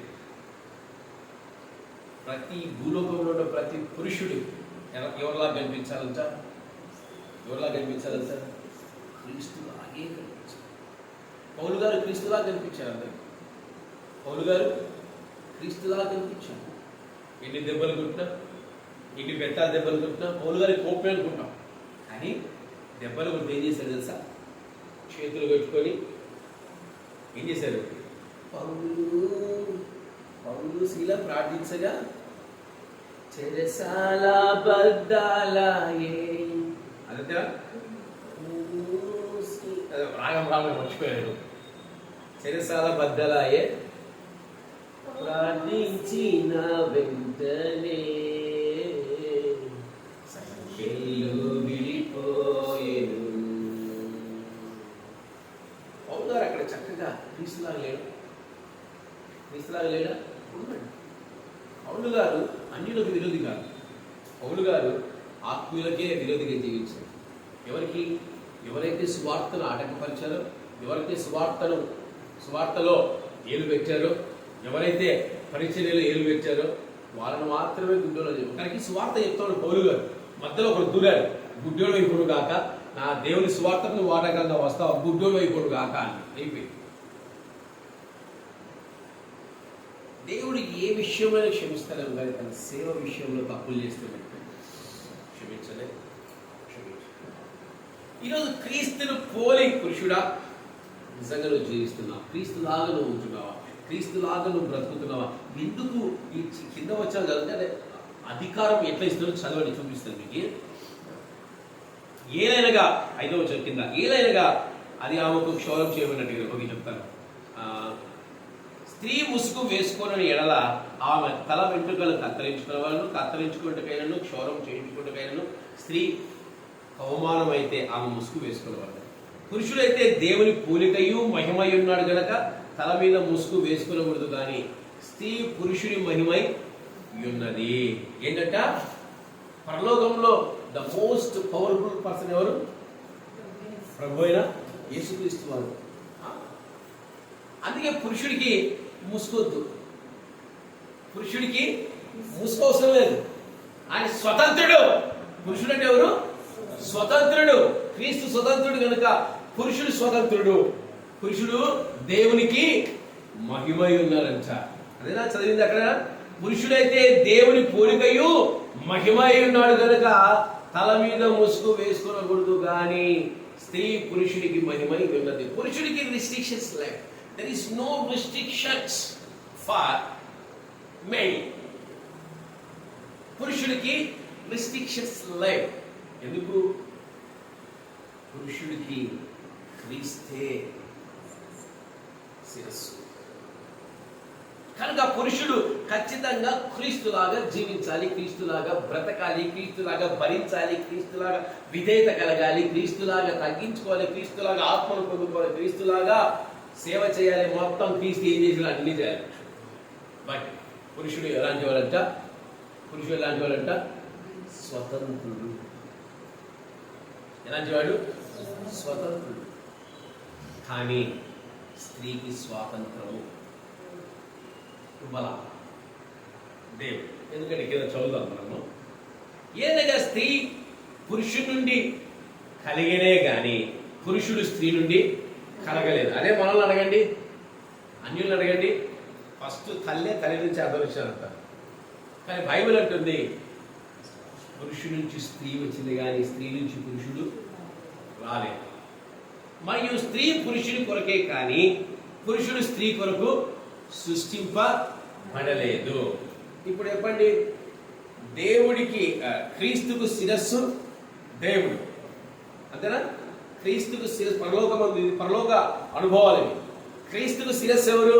ప్రతి భూలోకంలో ఉన్న ప్రతి పురుషుడు ఎవరిలా కనిపించాలంట? ఎవరిలా కనిపించాలంట? క్రీస్తులాగే కనిపించాలి. పౌలు గారు క్రీస్తులా కనిపించారు. అందరూ పౌలు గారు క్రీస్తులా కనిపించారు. ఎన్ని దెబ్బలు కొట్టినా, ఎన్ని బెత్తాలు దెబ్బలు కొట్టినా పౌలు గారికి కోపమే అనుకుంటాం. కానీ దెబ్బలు కొట్టి ఏం చేశారు తెలుసా? చేతులు కట్టుకొని ఏం చేశారు? పౌలు శీల ప్రార్థించగా చెరసాల బద్దలాయే అదే రాగం మర్చిపోయాడు. చెరసాల బద్దలాయే ప్రార్థించిన వెంటనే సంఖ్యలు విడిపోయేను. పౌలు గారు అక్కడ చక్కగా క్రీస్తులాగా లేడు. క్రీస్తులాగా లేడా? ఉన్నాడు. పౌలు గారు అన్యులకు విరోధి కాదు. పౌలు గారు ఆత్మీయులకే విరోధిగా జీవించారు. ఎవరికి? ఎవరైతే సువార్తను ఆటంకపరిచారో, ఎవరైతే సువార్తలో ఏలు పెట్టారో, ఎవరైతే పరిచర్యలో ఏలు పెట్టారో వాళ్ళను మాత్రమే గుడ్డోలో చెప్పారు. కానీ సువార్త చెప్తాడు పౌలు గారు. మధ్యలో ఒకడు దూరాడు. గుడ్డోడు వైపుడు కాక, నా దేవుని సువార్తను వాడకంగా వస్తావు, గుడ్డోడు వైపుడు కాక అని అయిపోయింది. దేవుడు ఏ విషయంలో క్షమిస్తాడేమో కానీ తన సేవ విషయంలో తప్పులు చేస్తే క్షమించలే. ఈరోజు క్రీస్తును పోలి పురుషుడా నిజంగా నువ్వు జీవిస్తున్నావు? క్రీస్తులాగా నువ్వు ఉంటున్నావా? క్రీస్తులాగా నువ్వు బ్రతుకుతున్నావా? ఎందుకు ఈ కింద వచ్చావు కదంటే అదే అధికారం ఎట్లా ఇస్తుందో చదవని చూపిస్తుంది మీకు. ఏలైనగా 5వ వచనం కింద ఏలైనగా అది ఆమెకు క్షౌరం చేయమన్నట్టుగా ఒక చెప్తాను. స్త్రీ ముసుగు వేసుకోనని ఎడల ఆమె తల వెంట్రుకలు కత్తిరించుకున్న వాళ్ళు కత్తిరించుకుంటకైనను క్షౌరం చేయించుకుంటకైనను స్త్రీ అవమానం అయితే ఆమె ముసుగు వేసుకునేవాళ్ళు. పురుషుడైతే దేవుని పోలికయు మహిమై ఉన్నాడు గనక తల మీద ముసుగు వేసుకునకూడదు, కానీ స్త్రీ పురుషుని మహిమై ఉన్నది. ఏంటంట? పరలోకంలో ద మోస్ట్ పవర్ఫుల్ పర్సన్ ఎవరు? ప్రభు అయిన యేసుక్రీస్తు వారు. అందుకే పురుషుడికి ముసుకొద్దు, పురుషుడికి ముసుగు అవసరం లేదు. ఆయన స్వతంత్రుడు. పురుషుడు అంటే ఎవరు? స్వతంత్రుడు. క్రీస్తు స్వతంత్రుడు కనుక పురుషుడు స్వతంత్రుడు. పురుషుడు దేవునికి మహిమై ఉన్నారంట. అదేనా చదివింది అక్కడ? పురుషుడైతే దేవుని పోలికయు మహిమై ఉన్నాడు కనుక తల మీద ముసుగు వేసుకోకూడదు, కానీ స్త్రీ పురుషుడికి మహిమై ఉన్నది. పురుషుడికి రిస్ట్రిక్షన్స్ లేవు. There is no restrictions for men. పురుషుడికి రిస్ట్రిక్షన్స్ లేవు. ఎందుకు? పురుషుడికి క్రీస్తే శిరస్సు కనుక పురుషుడు ఖచ్చితంగా క్రీస్తులాగా జీవించాలి, క్రీస్తులాగా బ్రతకాలి, క్రీస్తులాగా భరించాలి, క్రీస్తులాగా విధేయత కలగాలి, క్రీస్తులాగా తగ్గించుకోవాలి, క్రీస్తులాగా ఆత్మను పొందుకోవాలి, క్రీస్తులాగా సేవ చేయాలి. మొత్తం క్రీస్తు ఏం చేసినా అన్ని చేయాలి. బట్ పురుషుడు ఎలాంటి వాడంట? పురుషుడు ఎలాంటి వాడంట? స్వతంత్రుడు. ఎలాంటి వాడు? స్వతంత్రుడు. కానీ స్త్రీకి స్వాతంత్రము బలం దేవుడు. ఎందుకంటే కింద చదువుతాం మనము. ఏదైనా స్త్రీ పురుషుడి నుండి కలిగినే కానీ పురుషుడు స్త్రీ నుండి కలగలేదు. అదే మనల్ని అడగండి, అన్యుల్ని అడగండి. ఫస్ట్ తల్లి నుంచి అదృష్టారంట. కానీ బైబిల్ అంటుంది పురుషుడి నుంచి స్త్రీ వచ్చింది కానీ స్త్రీ నుంచి పురుషుడు రాలేదు. మరియు స్త్రీ పురుషుడి కొరకే కానీ పురుషుడు స్త్రీ కొరకు సృష్టింపబడలేదు. ఇప్పుడు చెప్పండి, దేవుడికి క్రీస్తుకు శిరస్సు దేవుడు, అంతేనా? క్రీస్తుకు శిరస్సు పరలోక అనుభవాలు. క్రీస్తుకు శిరస్సు ఎవరు?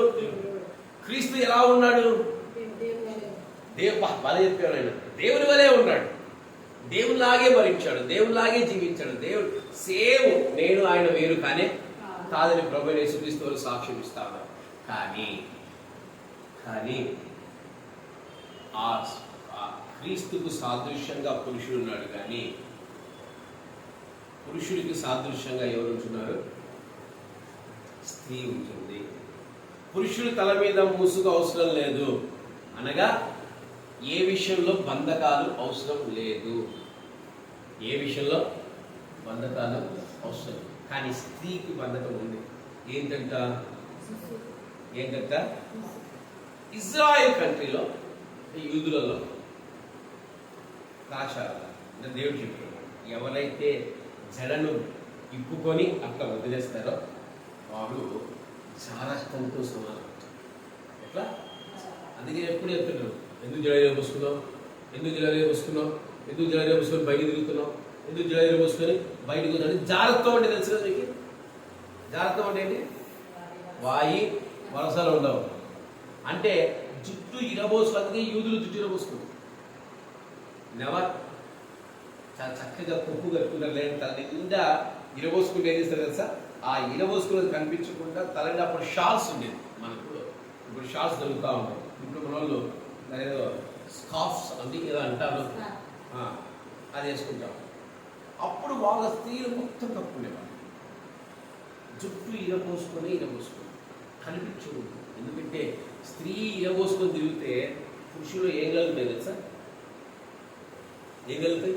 క్రీస్తు ఎలా ఉన్నాడు? బాగా చెప్పాడు. ఆయన దేవుని వలే ఉన్నాడు, దేవునిలాగే భరించాడు, దేవునిలాగే జీవించాడు. దేవుడు సేమ్ నేను ఆయన వేరు కానీ కాదని ప్రభువైన యేసుక్రీస్తు వారు సాక్ష్యం ఇస్తాను. కానీ క్రీస్తుకు సాదృశ్యంగా పురుషుడు ఉన్నాడు, కానీ పురుషుడికి సాదృశ్యంగా ఎవరు ఉంటున్నారు? స్త్రీ ఉంటుంది. పురుషుడి తల మీద ముసుగు అవసరం లేదు, అనగా ఏ విషయంలో బంధకాలు అవసరం లేదు. ఏ విషయంలో బంధకాలు అవసరం, కానీ స్త్రీకి బంధకం ఉంది. ఏంటంట? ఇజ్రాయెల్ కంట్రీలో, యూదులలో ఆచారాలు అంటే దేవుడు చెప్పాడు, ఎవరైతే జడను ఇప్పుకొని అట్లా వదిలేస్తారో వాడు చారత్వంతో సమానం. ఎట్లా? అందుకే ఎప్పుడు చెప్తున్నాడు, ఎందుకు జడ పోసుకున్నావు, ఎందుకు జడ పోసుకున్నావు, ఎందుకు జడ పోసుకొని బయట తిరుగుతున్నావు, ఎందుకు జడ పోసుకొని బయటకు వచ్చి. జాగ్రత్త అంటే తెలుసు కదా మీకు? జాగ్రత్త అంటే ఏంటి? వాయి వరసలు ఉండవు అంటే జుట్టు ఇరబోసుకుంది. యూదులు జుట్టు ఇరబోసుకుంది నెవర్. చాలా చక్కగా కొప్పు కట్టుకున్నారు, లేని తల నిండా ఇరబోసుకుంటే ఏం చేస్తారు తెలుసా? ఆ ఇరబోసుకున్నది కనిపించకుండా తలని అప్పుడు షాల్స్ ఉండేది మనకు. ఇప్పుడు షాల్స్ దొరుకుతూ ఉంటాయి. ఇప్పుడు మన వాళ్ళు ఏదో స్కార్ఫ్స్ అంటే ఏదో అంటారు, అది వేసుకుంటాం. అప్పుడు వాళ్ళ స్త్రీలు మొత్తం కప్పుకునేవాళ్ళు, జుట్టు ఇరబోసుకొని కనిపించదు. ఎందుకంటే స్త్రీ ఇరబోసుకొని తిరిగితే పురుషులు ఏం కలుగుతాయి తెలుసా? ఏం కలుగుతాయి?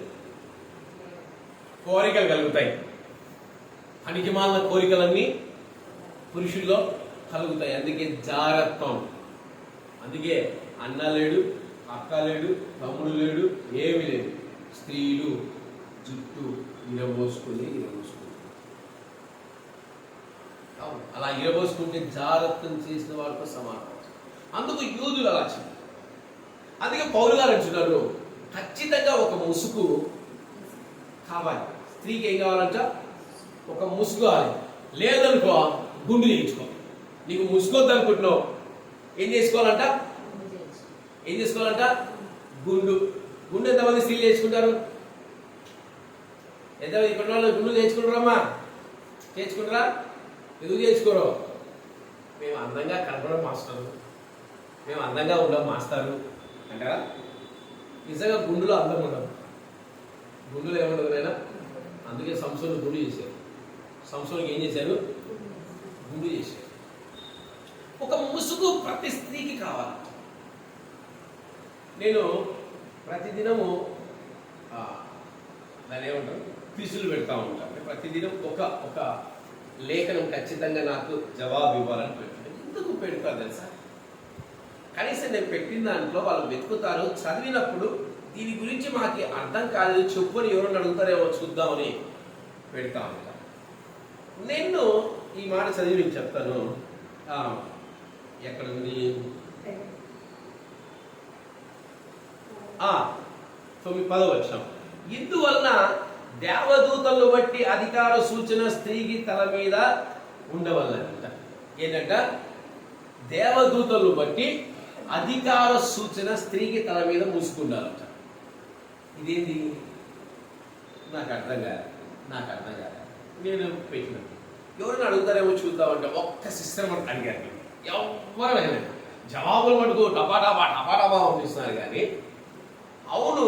కోరికలు కలుగుతాయి. పనికిమాలిన కోరికలన్నీ పురుషుల్లో కలుగుతాయి. అందుకే జాగ్రత్తం. అందుకే అన్న లేడు, అక్క లేడు, తమ్ముడు లేడు, ఏమి లేదు. స్త్రీలు జుట్టు ఇరబోసుకొని అలా ఇరబోసుకుంటే జాగ్రత్తం చేసిన వాళ్ళతో సమానం. అందుకు యూదులు అలా చెప్పారు. అందుకే పౌలు గారు అంటున్నారు, ఖచ్చితంగా ఒక ముసుగు కావాలి. స్త్రీకి ఏం కావాలంట? ఒక ముసుగు కావాలి. లేదనుకో గుండు చేయించుకో. నీకు ముసుగొద్దు అనుకుంటున్నావు, ఏం చేసుకోవాలంట? గుండు. ఎంతమంది స్త్రీలు చేసుకుంటారు? ఎంతమంది ఇక్కడ వాళ్ళు గుండు చేయించుకుంటారమ్మా? చేయించుకుంటారా? ఎందుకు చేసుకోరు? మేము అందంగా కనపడం మాస్టరు, మేము అందంగా ఉండం మాస్టారు అంటారా? నిజంగా గుండులో అందం ఉండదు. గుండులో ఏముండదు అయినా. అందుకే సంసోను గుండు చేశారు. సంసోనికి ఏం చేశారు? గుండు చేశారు. ఒక ముసుగు ప్రతి స్త్రీకి కావాలి. నేను ప్రతిదినము దాని ఏమంటారు, క్విజులు పెడతా ఉంటాను. ప్రతిదినం ఒక లేఖనం ఖచ్చితంగా నాకు జవాబు ఇవ్వాలని పెట్టుకుంటాను. ఎందుకు పెడతా తెలుసా? కనీసం నేను పెట్టిన దాంట్లో వాళ్ళు వెతుకుతారు. చదివినప్పుడు దీని గురించి మాకు అర్థం కాలేదు, చెప్పుకొని ఎవరైనా అడుగుతారేమో చూద్దామని పెడతా ఉంటాను. నేను ఈ మాట చదివి నేను చెప్తాను. ఎక్కడుంది? 10వ వచనం. ఇందువలన దేవదూతలను బట్టి అధికార సూచన స్త్రీకి తల మీద ఉండవలనంట. ఏంటంట? దేవదూతలను బట్టి అధికార సూచన స్త్రీకి తల మీద మూసుకుండాలంట. ఇదేంటి? నాకు అర్థం కాదు. నేను పెట్టిన ఎవరైనా అడుగుతారేమో చూద్దామంటే ఒక్క సిస్టర్ మనకు అడిగారు. ఎవరైనా జవాబులు మటుకు టపాటాపా పంపిస్తున్నారు. కానీ అవును,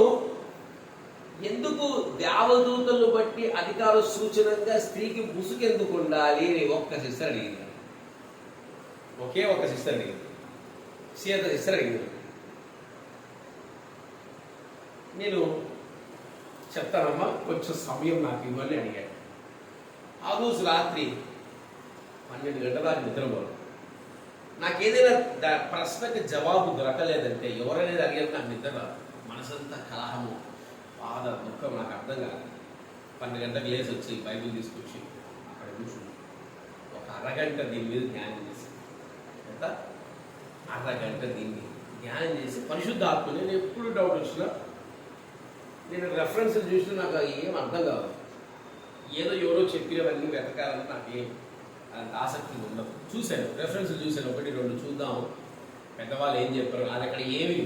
ఎందుకు దేవదూతలను బట్టి అధికార సూచనంగా స్త్రీకి ముసుగెందుకు ఉండాలి అని ఒక్క సిస్టర్ అడిగింది. ఒకే ఒక సిస్టర్ అడిగింది. సిస్టర్ అడిగింది. నేను చెప్తానమ్మా, కొంచెం సమయం నాకు ఇవ్వాలి అడిగాను. ఆ రోజు రాత్రి 12 గంటల దాకా నిద్రపోను. నాకేదైనా ప్రశ్నకి జవాబు దొరకలేదంటే, ఎవరైనా అడిగారు, నాకు నిద్ర రాదు. మనసంతా కలహము, బాధ, దుఃఖం, నాకు అర్థం కాదు. 12 గంటలకు లేచి వచ్చి బైబిల్ తీసుకొచ్చి అక్కడ కూర్చుని ఒక అరగంట దీని మీద ధ్యానం చేసి, ఎంత అరగంట దీన్ని ధ్యానం చేసి పరిశుద్ధాత్మని, నేను ఎప్పుడు డౌట్ వచ్చినా, నేను రెఫరెన్స్లు చూసినా నాకు ఏం అర్థం కాదు. ఏదో ఎవరో చెప్పినవన్నీ వెతకాలని నాకు ఏం అంత ఆసక్తి ఉండదు. చూశాను, రెఫరెన్స్లు చూశాను, 1, 2 చూద్దాం, పెద్దవాళ్ళు ఏం చెప్పారు. అది అక్కడ ఏమి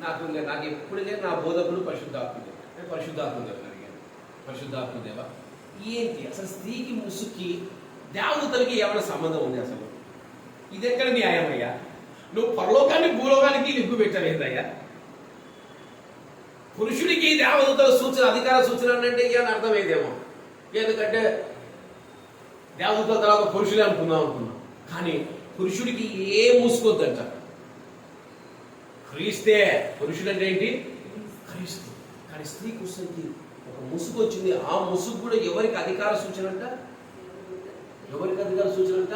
నాకు ఎప్పుడుగా నా బోధకుడు పరిశుద్ధాత్ముడు. నేను పరిశుద్ధాత్ముడు అడిగాను, పరిశుద్ధాత్మదేవ ఏంటి అసలు స్త్రీకి ముసుకి దేవతలకి ఏమైనా సంబంధం ఉంది? అసలు ఇది ఎక్కడ న్యాయమయ్యా? నువ్వు పరలోకాన్ని భూలోకానికి లింకు పెట్టావేందయ్యా? పురుషుడికి దేవదూతల సూచన, అధికార సూచన అంటే ఏమని అర్థమయ్యేదేమో. ఎందుకంటే దేవదూతల తర్వాత పురుషులే అనుకున్నాం. కానీ పురుషుడికి ఏం మూసుకోవద్దంట. క్రీస్తే పురుషుడు అంటే ఏంటి? క్రీస్తు. కానీ స్త్రీ కూర్చొని ఒక ముసుగు వచ్చింది. ఆ ముసుగు కూడా ఎవరికి అధికార సూచన అంట? ఎవరికి అధికార సూచన అంట?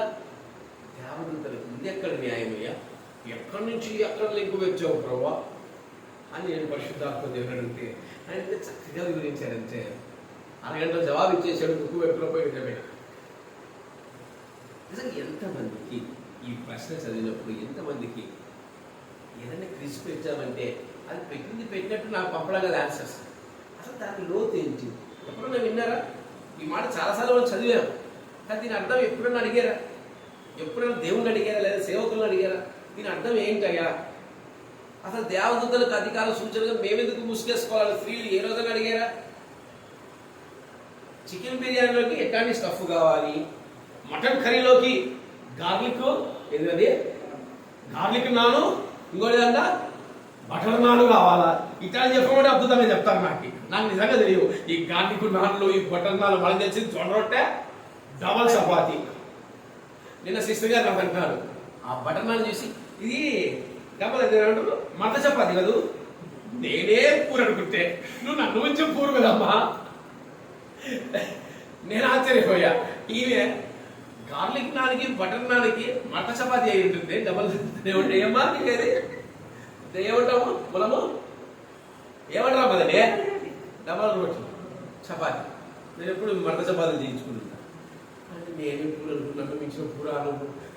దేవదూతలకు. ఇది ఎక్కడ న్యాయమయ్యా? ఎక్కడి నుంచి ఎక్కడ లింకు వచ్చావు ప్రభా అని నేను పరిశుద్ధాత్మ దేవుడు అడిగితే ఆయన చక్కగా వివరించారంటే అరగంటలో జవాబు ఇచ్చేసాడు. ముక్కు వెప్పులపై నిజమైన. నిజంగా ఎంతమందికి ఈ ప్రశ్న చదివినప్పుడు ఎంతమందికి ఏదైనా క్రిస్ పెట్టామంటే అది పెట్టినట్టు నాకు పంపడం కదా ఆన్సర్స్. అసలు దాని లోతు ఏంటి? ఎప్పుడన్నా విన్నారా? ఈ మాట చాలాసార్లు మనం చదివాం. కానీ దీని అర్థం ఎప్పుడన్నా అడిగారా? ఎప్పుడైనా దేవుణ్ణి అడిగారా లేదా సేవకులను అడిగారా? దీని అర్థం ఏంటయ్యా? అసలు దేవదూతలకు అధికార సూచనగా మేమెందుకు ముసుగేసుకోవాలి? స్త్రీలు ఏ రోజున అడిగారా? చికెన్ బిర్యానీలోకి ఎట్లాంటి స్టఫ్ కావాలి, మటన్ కర్రీలోకి గార్లిక్ ఏంటది, గార్లిక్ నాను, ఇంకోటి అంట బటర్ నాను కావాలా, ఇట్లా చెప్పమంటే అద్భుతంగా చెప్తారు. నాకు నిజంగా తెలియదు. ఈ గార్లిక్ నాన్లు, ఈ బటర్ నాన్లు మనం తెచ్చింది జొన్న రొట్టె, డబల్ చపాతి. నిన్న సిస్టర్ గారు నాకు అంటున్నారు, ఆ బటర్ నాన్ చూసి ఇది డబల్ ఏమంటారు మత చపాతి కదూ, నేనే పూర అనుకుంటే నువ్వు నన్ను ఉంచి పూరు కదమ్మా. నేను ఆశ్చర్యపోయా. ఈమె గార్లిక్ నానికి బటర్ నానికి మట చపాతి అయి ఉంటుంది. డబల్ ఏమా నీకేది ఏమంటాము మనము ఏమంటారా మదండి? డబల్ రోటీ చపాతి. నేను ఎప్పుడు మట చపాతీలు చేయించుకుంటున్నా. అంటే నేనే పూర అనుకున్నాను, మించిన పూర అను,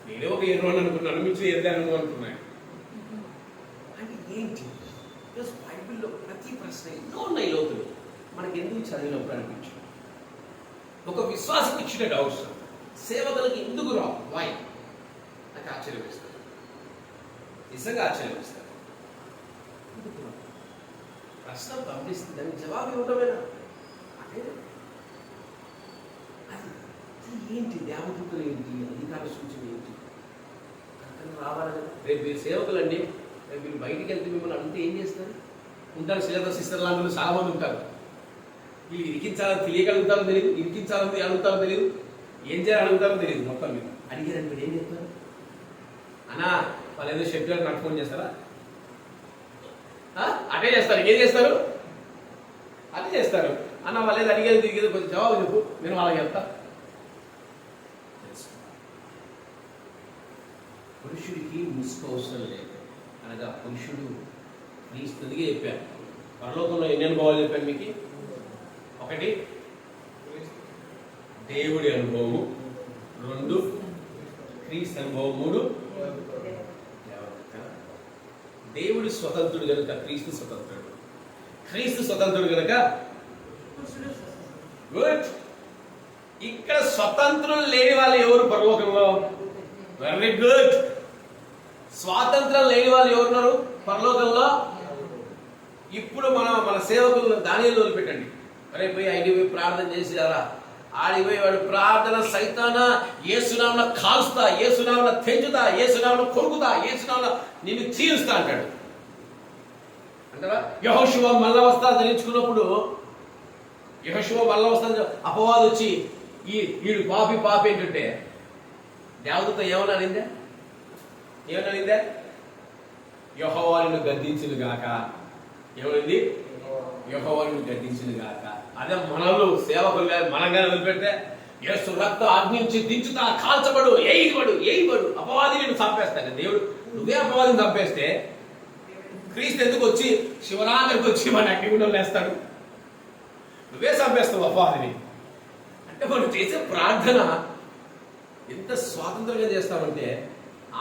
నేనే ఒక ఎర్ర అనుకున్నాను, మించిన ఎర్దాను అనుకున్నాను. అంటే ఏంటి? బైబిల్లో ప్రతి ప్రశ్న ఎన్నో ఉన్నాయి లోతులు. మనకి ఎందుకు చదివినప్పుడు అనిపించు. ఒక విశ్వాసం ఇచ్చిన డౌట్స్ సేవకులకు ఎందుకు రావు? వై? నాకు ఆశ్చర్యపేస్తారు, నిజంగా ఆశ్చర్యపేస్తారు. ప్రశ్న పంపిస్తుంది, దానికి జవాబు ఇవ్వటమేనా? అదే అది ఏంటి? దేవదూతలు ఏంటి? అధికార సూచన ఏంటి? అక్కడ రావాలని రేపు మీరు సేవకులు అండి, రేపు మీరు బయటికి వెళ్తే మిమ్మల్ని అడిగితే ఏం చేస్తారు? ఉంటారు సిస్టర్ సిస్టర్ లాంటి చాలా మంది ఉంటారు. వీళ్ళు ఇరికించాలని తెలియగలుగుతారో తెలియదు, ఇరికించాలని అడుగుతారో తెలియదు, ఏం చేయాలని అడుగుతారో తెలియదు. మొత్తం మీద అడిగారని మీరు ఏం చెప్తారు? అన్నా వాళ్ళు ఏదో షెడ్యూల్ నాకు ఫోన్ చేస్తారా? అటే చేస్తారు. ఏం చేస్తారు? అదే చేస్తారు. అన్న వాళ్ళు ఏదో అడిగేది తిరిగేది కొంచెం జవాబు చెప్పు, నేను వాళ్ళకి చెప్తా. పురుషుడికి ముసుగు అవసరం లేదు. అనగా పురుషుడు క్రీస్తునిగా చెప్పాను. పరలోకంలో ఎన్ని అనుభవాలు చెప్పాను మీకు? ఒకటి దేవుడి అనుభవము, 2 క్రీస్తు అనుభవం, 3 దేవుడి స్వతంత్రుడు కనుక క్రీస్తు స్వతంత్రుడు, క్రీస్తు స్వతంత్రుడు కనుక గుడ్. ఇక్కడ స్వతంత్రులు లేని వాళ్ళు ఎవరు పరలోకంలో? Very good. స్వాతంత్రం లేని వాళ్ళు ఎవరున్నారు పరలోకంలో? ఇప్పుడు మన సేవకులు దానియేలు వదిలిపెట్టండి. అరే పోయి ఐడిపోయి ప్రార్థన చేసి అలా ఆడిపోయి వాడు ప్రార్థన సైతాన యేసునామమున కాల్స్తా, యేసునామమున తెంచుతా, యేసునామమున కొరుకుతా, యేసునామమున నిన్ను చీల్స్తా అంటాడు అంటారా? యెహోషువ మల్ల వస్త్రాలు ధరించుకున్నప్పుడు, యెహోషువ మల్ల వస్త్రాలు అపవాదు వచ్చి ఈడు పాపి పాపి ఏంటంటే దేవదూత ఏమన్నా అనిందా? ఏమన్నా అనిందా? యెహోవా నిన్ను గద్దించును గాక. ఏమైంది? యెహోవా నిన్ను గద్దించును గాక. అదే మనలు సేవకులు గారు మనంగా వదిలిపెడితే యేసు రక్తం అగ్నించి దించుతా, కాల్చబడు, ఏయిబడు అపవాది నిన్ను చంపేస్తాడు. దేవుడు నువ్వే అపవాదిని చంపేస్తే క్రీస్తు ఎందుకు వచ్చి శివరాత్రికి వచ్చి మన అగ్నిగుండంలో వేస్తాడు? నువ్వే చంపేస్తావు అపవాదిని. అంటే మనం చేసే ప్రార్థన ఎంత స్వాతంత్రంగా చేస్తామంటే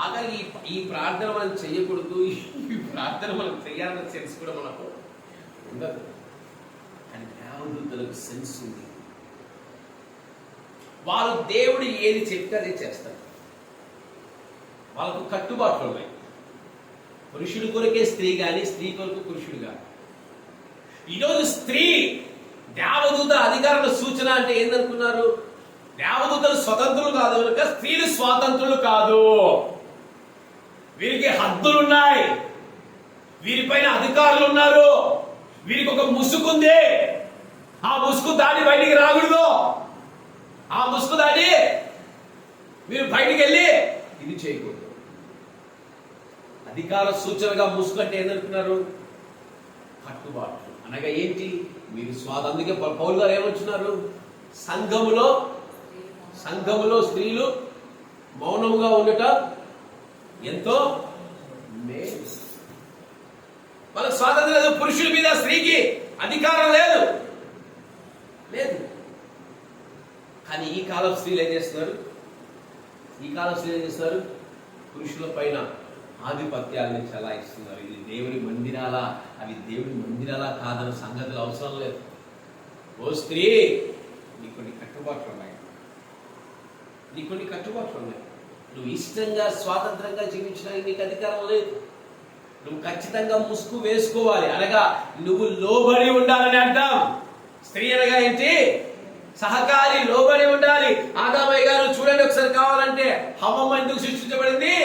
ఆఖరికి ఈ ప్రార్థన మనం చేయకూడదు, ఈ ప్రార్థన మనం చేయాలన్న సెన్స్ కూడా మనకు ఉండదు. కానీ దేవదూతలకు సెన్స్ ఉంది. వాళ్ళు దేవుడు ఏది చెప్తే అదే చేస్తారు. వాళ్ళకు కట్టుబాట్లు ఉన్నాయి. పురుషుడి కొరకే స్త్రీ కానీ, స్త్రీ కొరకు పురుషుడు కానీ. ఈరోజు స్త్రీ దేవదూత అధికారుల సూచన అంటే ఏందనుకున్నారు? దేవదూతలు స్వతంత్రులు కాదు కనుక స్త్రీలు స్వాతంత్రులు కాదు. వీరికి హద్దులున్నాయి, వీరిపైన అధికారులు ఉన్నారు, వీరికి ఒక ముసుగుంది. ఆ ముసుగు దాటి బయటికి రాకూడదు. ఆ ముసుగు దాటి మీరు బయటికి వెళ్ళి ఇది చేయకూడదు. అధికార సూచనగా ముసుగు అంటే ఏంటనుకున్నారు? కట్టుబాట్లు అనగా ఏంటి? మీరు అందుకే పౌలు గారు ఏమొచ్చున్నారు? సంఘములో స్త్రీలు మౌనముగా ఉండట ఎంతో మేలు. వాళ్ళకి స్వాతంత్రం లేదు. పురుషుల మీద స్త్రీకి అధికారం లేదు. కానీ ఈ కాలం స్త్రీలు ఏం చేస్తున్నారు? పురుషుల పైన ఆధిపత్యాన్ని చలాయిస్తున్నారు. ఇది దేవుని మందిరాలా, అవి దేవుని మందిరాలా కాదన్న సంగతులు అవసరం లేదు. ఓ స్త్రీ, నీకు కొన్ని కట్టుబాట్లు ఉన్నాయి. నువ్వు ఇష్టంగా స్వాతంత్రంగా జీవించడానికి నీకు అధికారం లేదు. నువ్వు ఖచ్చితంగా ముసుగు వేసుకోవాలి. అనగా నువ్వు లోబడి ఉండాలని అంటాం. స్త్రీ అనగా ఏంటి? సహకారి, లోబడి ఉండాలి. ఆదామయ్య గారు చూడండి ఒకసారి కావాలంటే, హవ్వ ఎందుకు సృష్టించబడింది?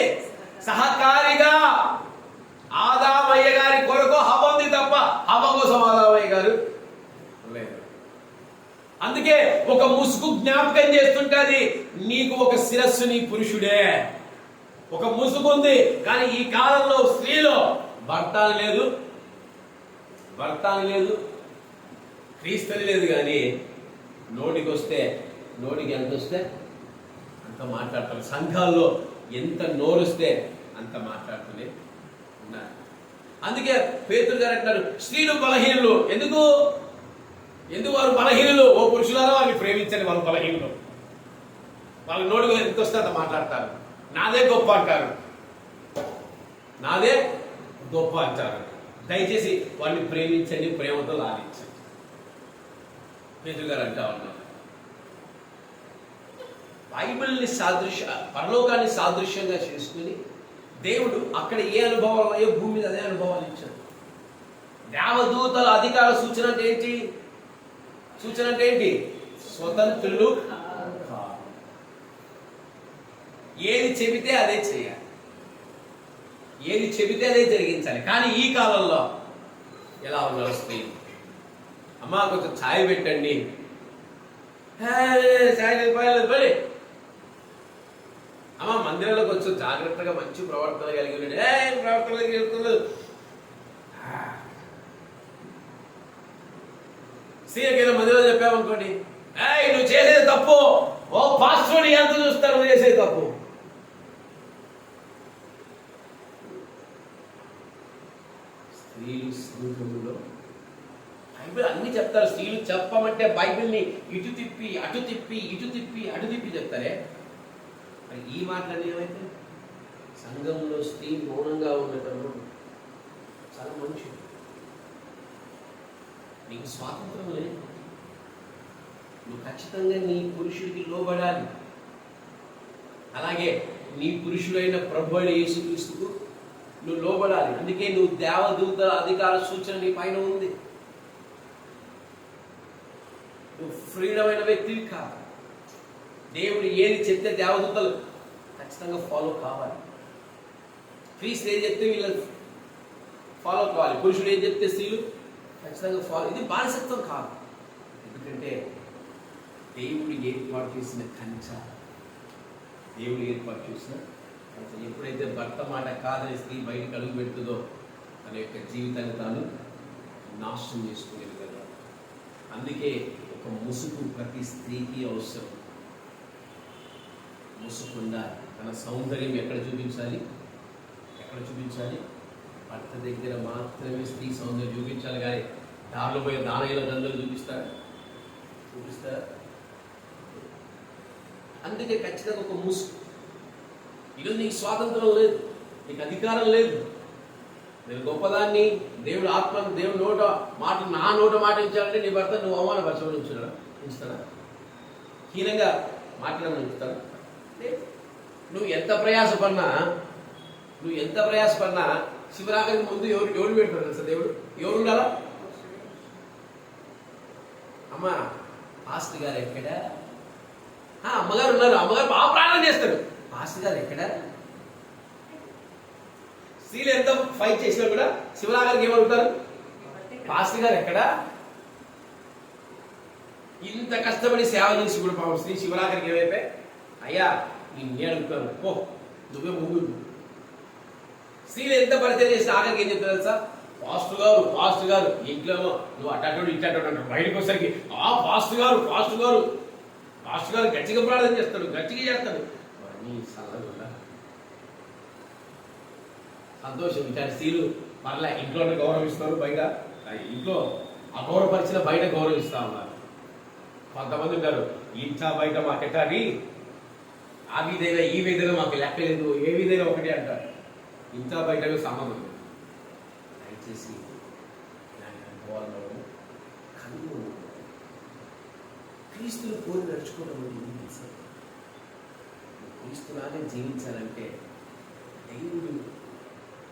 సహకారిగా. ఆదామయ్య గారి కొరకు హవ్వ ఉంది తప్ప హవ్వ కోసం ఆదామయ్య గారు లేదు. అందుకే ఒక ముసుగు జ్ఞాపకం చేస్తుంటది, నీకు ఒక శిరస్సు నీ పురుషుడే. ఒక ముసుగు ఉంది. కానీ ఈ కాలంలో స్త్రీలో భర్త అని లేదు, క్రీస్తుని లేదు. కానీ నోటికి ఎంత వస్తే అంత మాట్లాడతారు. సంఘాల్లో ఎంత నోరుస్తే అంత మాట్లాడుతూనే ఉన్నారు. అందుకే పేతురు గారు అంటారు, స్త్రీలు బలహీనులు. ఎందుకు వారు బలహీనులు? ఓ పురుషులారా, వారిని ప్రేమించండి. వాళ్ళు బలహీనులు. వాళ్ళ నోటికి ఎంత వస్తే అంత మాట్లాడతారు. నాదే గొప్ప అంటారు. దయచేసి వారిని ప్రేమించండి, ప్రేమతో లాలించండి. పేతురు గారు అంటా ఉన్నారు, బైబిల్ని పరలోకాన్ని సాదృశ్యంగా చేసుకుని దేవుడు అక్కడ ఏ అనుభవాలు, ఏ భూమి మీద అదే అనుభవాలు ఇచ్చాడు. దేవదూతల అధికార సూచన అంటే ఏంటి? స్వతంత్రులు. ఏది చెబితే అదే చేయాలి, ఏది చెబితే అదే జరిగించాలి. కానీ ఈ కాలంలో ఎలా ఉన్నారు స్త్రీలు? అమ్మా కొంచెం ఛాయ్ పెట్టండి, పడి అమ్మ మందిరంలో కొంచెం జాగ్రత్తగా మంచి ప్రవర్తన కలిగి స్త్రీలకైనా మందిరంలో చెప్పామనుకోండి, నువ్వు చేసేది తప్పు, ఓ పాస్టర్ ఎంత చూస్తారు నువ్వు చేసేది తప్పు. స్త్రీలు సంఘములో బైబిల్ అన్ని చెప్తారు. స్త్రీలు చెప్పమంటే బైబిల్ని ఇటు తిప్పి అటు తిప్పి చెప్తారే. మరి ఈ మాటలు ఏమైతే సంఘంలో స్త్రీ మౌనంగా ఉండటం చాలా మంచిది. నీకు స్వాతంత్రం లేదు. నువ్వు ఖచ్చితంగా నీ పురుషుడికి లోబడాలి. అలాగే నీ పురుషుడైన ప్రభువైన యేసుక్రీస్తుకు నువ్వు లోబడాలి. అందుకే నువ్వు దేవదూతల అధికార సూచన నీ పైన ఉంది. నువ్వు ఫ్రీడమ్ అయిన వ్యక్తివి కాదు. దేవుడు ఏది చెప్తే దేవదూతలు ఖచ్చితంగా ఫాలో కావాలి. క్రీస్తు ఏది చెప్తే వీళ్ళు ఫాలో కావాలి. పురుషుడు ఏది చెప్తే స్త్రీలు ఖచ్చితంగా ఫాలో. ఇది బానిసత్వం కాదు. ఎందుకంటే దేవుడు ఏర్పాటు చేసిన కంచె, ఎప్పుడైతే భర్త మాట కాదని స్త్రీ బయటకు అడుగు పెడుతుందో తన యొక్క జీవితాన్ని తాను నాశనం చేసుకునేది కదా. అందుకే ఒక ముసుగు ప్రతి స్త్రీకి అవసరం. ముసుగు ఉండాలి. తన సౌందర్యం ఎక్కడ చూపించాలి? భర్త దగ్గర మాత్రమే స్త్రీ సౌందర్యం చూపించాలి. కానీ దారిలో పోయే దానయ్యల దండలు చూపిస్తారా? అందుకే ఖచ్చితంగా ఒక ముసుగు. ఈరోజు నీకు స్వాతంత్రం లేదు, నీకు అధికారం లేదు. నేను గొప్పదాన్ని, దేవుడు ఆత్మను, దేవుడు నా నోట మాట ఇచ్చాడంటే నీ భర్త నువ్వు అవమానపరచమని ఉంచుతాడా? హీనంగా మాట్లాడమని ఉంచుతాడా? నువ్వు ఎంత ప్రయాసపడినా శివరాత్రికి ముందు ఎవరు పెడతారు తెలుసా? దేవుడు ఎవరు ఉండాలా? అమ్మా పాస్టర్ గారు ఎక్కడా? అమ్మగారు ఉన్నారు, అమ్మగారు బాగా ప్రార్థన చేస్తారు. పాస్టర్ గారు ఎక్కడా? స్త్రీలు ఎంత ఫైట్ చేసినా కూడా శివరాగారికి ఏమడుగుతారు? పాస్టర్ గారు ఎక్కడ? ఇంత కష్టపడి సేవ చేసి కూడా పాపం శ్రీ శివరాత్రికి ఏమైపోయి, అయ్యా నేను అడుగుతాను పో నువ్వే ముందు. స్త్రీలు ఎంత పరిచయం చేసిన ఆఖరికి ఏం చెప్తారు తెలుసా? పాస్టర్ గారు ఇంట్లో నువ్వు అట్టాడు ఇట్టాడు అంటాడు. బయటకు వచ్చేసరికి పాస్టర్ గారు గట్టిగా ప్రార్థన చేస్తాడు, గట్టిగా చేస్తాడు. సంతోషం. ఇట్లాంటి స్త్రీలు మరలా ఇంట్లోనే గౌరవిస్తారు, బయట ఇంట్లో అగౌరవపరిచిన బయట గౌరవిస్తా ఉన్నారు. కొంతమంది ఉంటారు, ఇంట్లో బయట మాకెట్టాలి, ఆ విధంగా ఈ విధంగా మాకు లెక్కలేదు, ఏ విధంగా ఒకటి అంటారు. ఇంట్లో బయటకు సంబంధం. దయచేసి అనుభవాల్లో కన్ను క్రీస్తులు పోలి నడుచుకోవడం అనేది సార్. క్రీస్తులానే జీవించాలంటే దేవుడు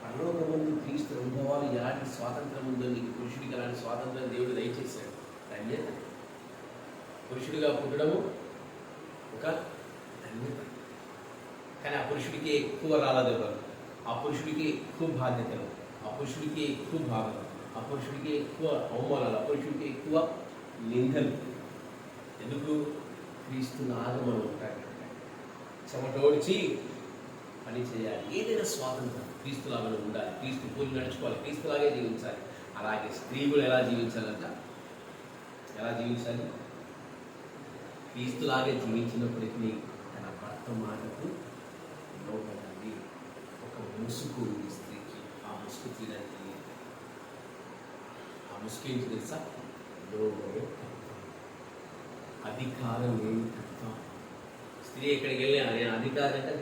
పరలోకమందు క్రీస్తు అనుభవాలు ఎలాంటి స్వాతంత్రం ఉందో నీకు పురుషుడికి అలాంటి స్వాతంత్రం దేవుడు దయచేశాడు. ధన్యత. పురుషుడిగా పుట్టడము ఒక ధన్యత. కానీ ఆ పురుషుడికి ఎక్కువ రాలదెవరు, ఆ పురుషుడికి ఎక్కువ బాధ్యతలు, ఆ పురుషుడికి ఎక్కువ భావన, ఆ పురుషుడికి ఎక్కువ అవమానాలు, ఆ పురుషుడికి ఎక్కువ నిందలు. ఎందుకు? క్రీస్తులాగా మనం ఉంటాడు. చెమటోడ్చి పని చేయాలి. ఏదైనా స్వాతంత్రం క్రీస్తులాగా ఉండాలి. క్రీస్తు పోలి నడుచుకోవాలి, క్రీస్తులాగే జీవించాలి. అలాగే స్త్రీ కూడా ఎలా జీవించాలంట? ఎలా జీవించాలి? క్రీస్తులాగే జీవించినప్పటికీ తన భర్త మాటకు లోపడాలి. ఒక ముసుగు ఉంది స్త్రీకి, ఆ ముసుగు తీయడానికి ఆ ముసుగు ఏంటి తెలుసా? లోబడే అధికారం లేని తత్వం. స్త్రీ ఎక్కడికి వెళ్ళి నేను అధికారం అంటే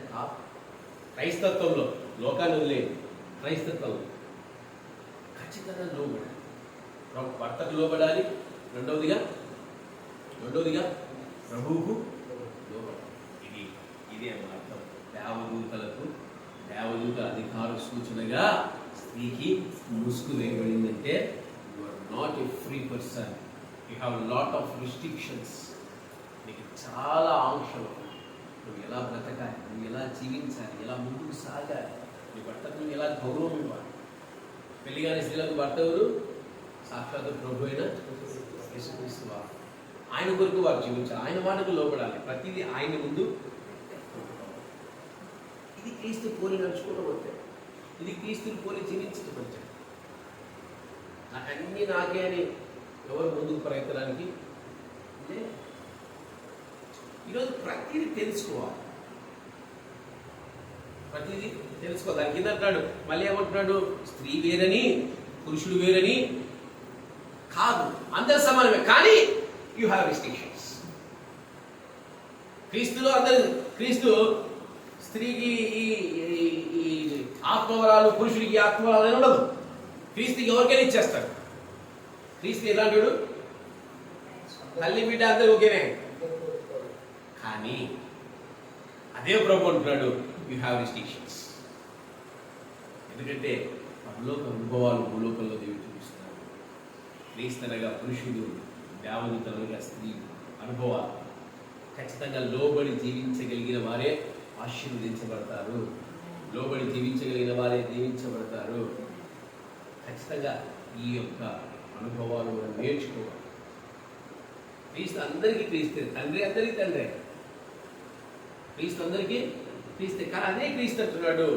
క్రైస్తత్వంలో, లోకాన్ని వదిలేదు, క్రైస్తత్వంలో ఖచ్చితంగా లోబడాలి. భర్తకు లోబడాలి. రెండవదిగా ప్రభువుకు లోబడాలి. ఇదే అర్థం. దేవదూత అధికార సూచనగా స్త్రీకి ముసుగు వేయబడిందంటే you are not a free person, you have lot of restrictions. నీకు చాలా ఆంక్షలు. నువ్వు ఎలా బ్రతకాలి, నువ్వు ఎలా జీవించాలి, ఎలా ముందుకు సాగాలి, నీ భర్తకు నువ్వు ఎలా గౌరవం ఇవ్వాలి. పెళ్లి కాని స్త్రీలకు భర్త ఎవరు? సాక్షాత్ ప్రభు అయిన యేసుక్రీస్తు వారు. ఆయన కొరకు వారు జీవించాలి, ఆయన మాటకు లోపడాలి, ప్రతిదీ ఆయన ముందు. ఇది క్రీస్తు పోలి నడుచుకోవడం అంటే, ఇది క్రీస్తుని పోలి జీవించడం అంటే. నాకు అన్నీ నాకే అని ఎవరు ముందుకు ప్రయత్నానికి లేదు. ఈరోజు ప్రతిదీ తెలుసుకోవాలి, ప్రతిదీ తెలుసుకోవాలి. దాని కింద అంటాడు, మళ్ళీ ఏమంటున్నాడు? స్త్రీ వేరని పురుషుడు వేరని కాదు, అందరు సమానమే. కానీ యూ హ్యావ్ రిస్ట్రిక్షన్స్. క్రీస్తులో అందరు, క్రీస్తు స్త్రీకి ఈ ఆత్మవరాలు, పురుషుడికి ఆత్మవరాలు అని ఉండదు. క్రీస్తుకి ఎవరికైనా ఇచ్చేస్తాడు. క్రీస్తు ఎలాంటి తల్లి బిడ్డ అందరూ ఓకేనే. కానీ అదే ప్రభు అంటున్నాడు, యూ హ్యావ్ రిస్ట్రిక్షన్స్. ఎందుకంటే పరలోక అనుభవాలు భూలోకంలో దేవుడు చూపిస్తున్నాడు. క్రీస్తనగా పురుషుడు, దేవదూతలుగా స్త్రీ అనుభవాలు. ఖచ్చితంగా లోబడి జీవించగలిగిన వారే ఆశీర్వదించబడతారు, లోబడి జీవించగలిగిన వారే దీవించబడతారు. ఖచ్చితంగా ఈ యొక్క అనుభవాలు మనం నేర్చుకోవాలి. క్రీస్తు అందరికీ క్రీస్తే, తండ్రి అందరికీ తండ్రి, క్రీస్తు అందరికీ క్రీస్తే. కానీ అదే క్రీస్తు అంటున్నాడు,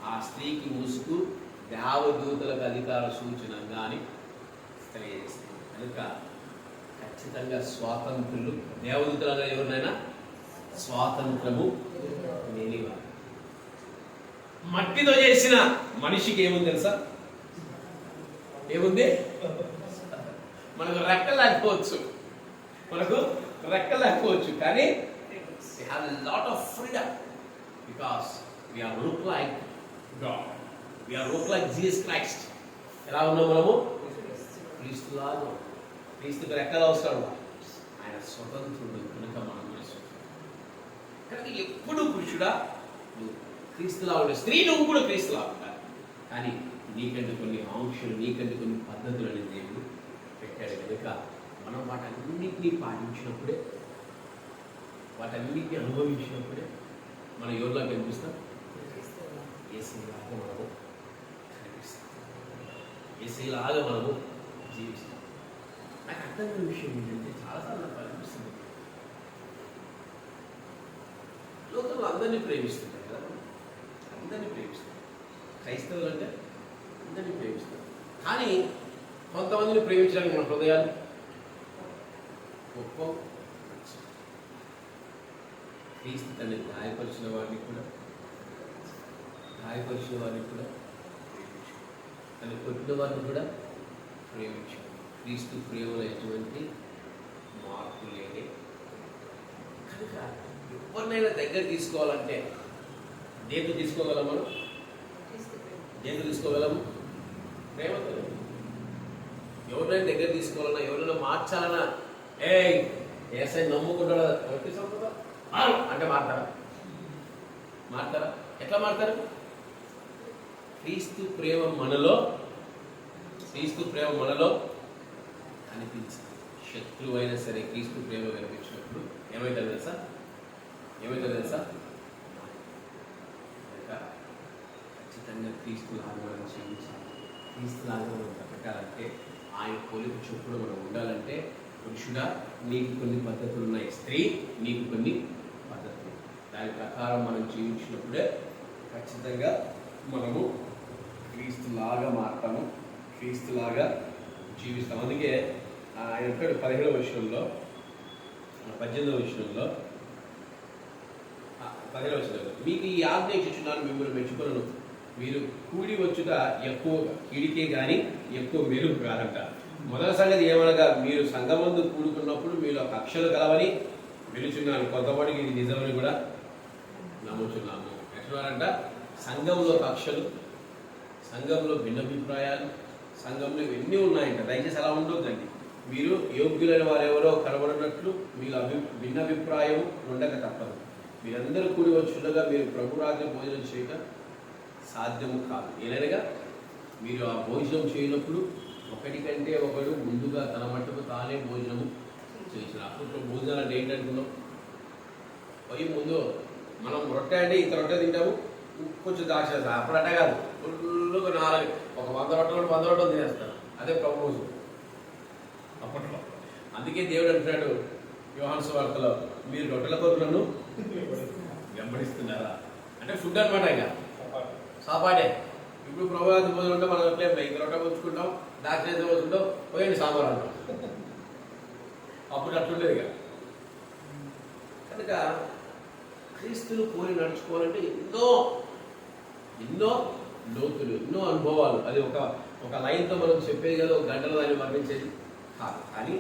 ఆ స్త్రీకి ముసుగు దేవదూతలకు అధికార సూచనంగా అని తెలియజేస్తుంది. కనుక ఖచ్చితంగా స్వాతంత్రులు. దేవదూతలుగా ఎవరినైనా స్వాతంత్రము లేనివారు. మట్టితో చేసిన మనిషికి ఏముంది తెలుసా? ఏముంది? మనకు రెక్కలు లేకపోవచ్చు, కానీ we have a lot of freedom because we are look like God. We are look like Jesus Christ. ఎలా ఉన్నాం మనము? క్రీస్తులాగా. క్రీస్తుకు రెక్కలు అవసరం. ఆయన స్వతంత్రుడు కనుక మనం కనుక ఎప్పుడు పురుషుడా నువ్వు క్రీస్తులా ఉండే, స్త్రీ నువ్వు కూడా క్రీస్తులా ఉండాలి. కానీ నీకంటే కొన్ని ఆంక్షలు, నీకంటే కొన్ని పద్ధతులు అనేది దేవుడు పెట్టాడు. కనుక మనం వాటన్నింటినీ పాటించినప్పుడే, వాటన్నింటినీ అనుభవించినప్పుడే మనం ఎవరిలా కనిపిస్తాం? యేసయ్యలాగా మనము కనిపిస్తాం. యేసయ్యలాగా మనము జీవిస్తాం. నాకు అర్థమైన విషయం ఏంటంటే చాలాసార్లు నాకు అనిపిస్తుంది, లోకంలో అందరినీ ప్రేమిస్తుంటారు కదా, అందరినీ ప్రేమిస్తారు. క్రైస్తవులు అంటే అందరినీ ప్రేమిస్తారు. కానీ కొంతమందిని ప్రేమించడానికి మన హృదయాలు గొప్ప. క్రీస్తు తనని గాయపరిచిన వారిని కూడా ప్రేమించాడు, తను కొట్టిన వారిని కూడా ప్రేమించాడు. క్రీస్తు ప్రేమలో ఎటువంటి మార్పు లేని కనుక ఎవరినైనా దగ్గర తీసుకోవాలంటే దేంతో తీసుకోగలం? మనం దేంతో తీసుకోగలము? ప్రేమతో. ఎవరినైనా దగ్గర తీసుకోవాలన్నా, ఎవరైనా మార్చాలన్నా, ఏసై నమ్ముకుంటాడా అంటే మారుతారా? ఎట్లా మారుతారు? క్రీస్తు ప్రేమ మనలో కనిపించింది. శత్రువు అయినా సరే క్రీస్తు ప్రేమ కనిపించినప్పుడు ఏమైతే తెలుసా? ఖచ్చితంగా క్రీస్తులాగా మనం జీవించాలి. క్రీస్తులాగా మనం బ్రతకాలంటే, ఆయన పోలిక చొప్పున మనం ఉండాలంటే, పురుషుడా నీకు కొన్ని పద్ధతులు ఉన్నాయి, స్త్రీ నీకు కొన్ని పద్ధతులు. దాని ప్రకారం మనం జీవించినప్పుడే ఖచ్చితంగా మనము క్రీస్తులాగా మారుతాము, క్రీస్తులాగా జీవిస్తాం. అందుకే ఆయన అంటాడు 17వ వచనంలో, 18వ వచనంలో, 10వ వచనంలో, మీకు ఈ ఆజ్ఞ ఇచ్చుచున్నాను, మిమ్మల్ని మెచ్చుకొనను, మీరు కూడి వచ్చుట ఎక్కువ కీడికే కానీ ఎక్కువ మెరుగు కాదంట. మొదటి సంగతి ఏమనగా, మీరు సంఘమందు కూడుకున్నప్పుడు మీలో కక్షలు కలవని వెలుచున్నాను, కొంతమందికి ఇది నిజమని కూడా నమ్ముచున్నాము. ఎట్లానంట? సంఘంలో కక్షలు, సంఘంలో భిన్నాభిప్రాయాలు, సంఘంలో ఇవన్నీ ఉన్నాయంట. దయచేసి అలా ఉండొద్దండి. మీరు యోగ్యులైన వారెవరో కనబడినట్లు మీకు భిన్నాభిప్రాయం ఉండక తప్పదు. మీరందరూ కూడి వచ్చుండగా మీరు ప్రభురాజ్ఞ భోజనం చేయక సాధ్యము కాదు. ఏలనగా మీరు ఆ భోజనం చేయనప్పుడు ఒకటి కంటే ఒకడు ముందుగా తన మట్టుకు తానే భోజనము చేసిన. అప్పుడు భోజనం అంటే ఏంటనుకున్నాం? పోయి ముందు మనం రొట్టె అంటే ఇంత రొట్టె తింటాము, కొంచెం దాచేస్తాం. అప్పుడు అంటే కాదు, ఫుల్గా 100 రొట్టెలు 100 రొట్టెలు తినేస్తారు. అదే ప్రభు భోజనం అప్పట్లో. అందుకే దేవుడు అంటున్నాడు యోహాను సువార్తలో, మీరు రొట్టెల కొరకు నన్ను వెంబడిస్తున్నారా అంటే ఫుడ్ అనమాట, ఇక సాపాడే. ఇప్పుడు ప్రభుత్వ భోజనం ఉంటే మనం ఎట్లే ఇంక రొట్టె పుచ్చుకుంటాం, దాచేసి పోతుంటాం, పోయండి సాంబార్ అంటాం. అప్పుడు అట్లుండేది ఇక. కనుక క్రీస్తులు పోయి నడుచుకోవాలంటే ఎన్నో లోతులు, ఎన్నో అనుభవాలు. అది ఒక లైన్తో మనం చెప్పేది కదా, ఒక గంటలో దాన్ని వర్ణించేది కాదు. కానీ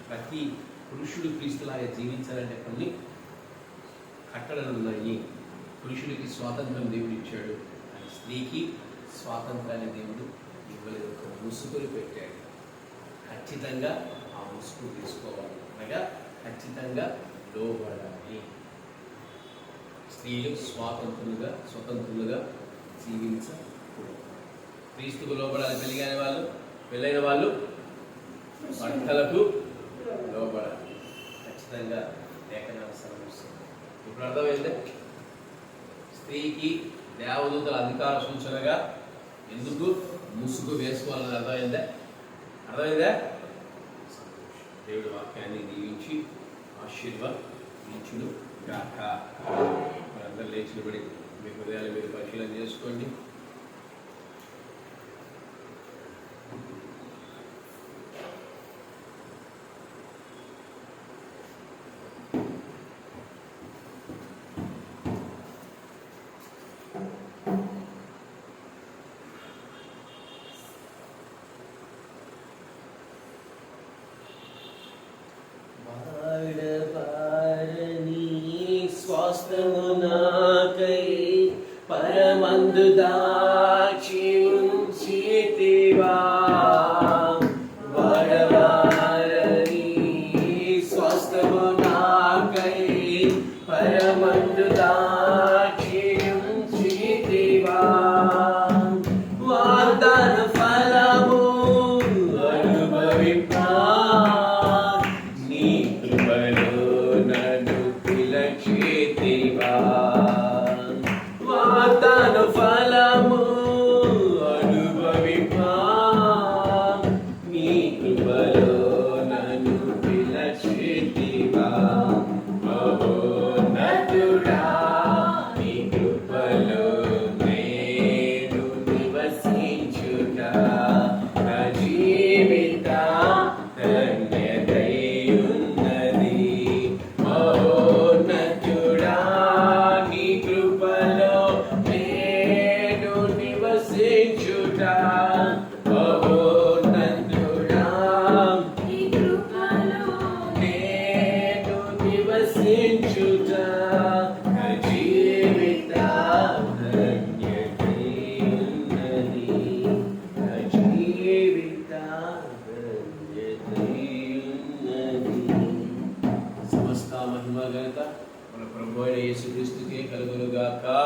ప్రతి పురుషుడు క్రీస్తులాగా జీవించాలంటే కొన్ని కట్టడలు ఉన్నాయి. పురుషుడికి స్వాతంత్రం దేవుడు ఇచ్చాడు, కానీ స్త్రీకి స్వాతంత్రాన్ని దేవుడు ఇవ్వలేదు. ఒక ముసుగులు పెట్టాడు. ఖచ్చితంగా ఆ ముసుగు తీసుకోవాలి, అనగా ఖచ్చితంగా లోబడాలి. స్త్రీలు స్వతంత్రులుగా జీవించకూడదు. క్రీస్తుకు లోబడాలి. పెళ్ళైన వాళ్ళు భర్తలకు లోబడాలి. ఖచ్చితంగా లేఖనాలు సెలవిస్తుంది. ఇప్పుడు అర్థమైందే, స్త్రీకి దేవదూతల అధికార సూచనగా ఎందుకు ముసుగు వేసుకోవాలని అర్థమైందా? దేవుడి వాక్యాన్ని దీవించి ఆశీర్వదించును గాక. మనందరూ లేచినబడి మీ హృదయాలు మీరు పరిశీలన చేసుకోండి. పరమందు దాచి ఉంచితివా, వడవారని స్వస్థము నాకై పరమందు దాచి ఉంచితివా, వాగ్దాన ఫలము అనుభవింపా నీ కృపలో నన్ను పిలిచితివా. నా జీవిత ధన్యతయున్నది. మహోన్నతుడా నీ కృపలో నేను నివసించుట. మహోన్నతుడా నీ కృపలో నేను నివసించుట. నా జీవిత ధన్యతయున్నది. నా జీవిత ధన్యతయున్నది. సమస్త మహిమ ఘనత మన ప్రభు అయిన యేసుక్రీస్తుకే కలుగునుగాక.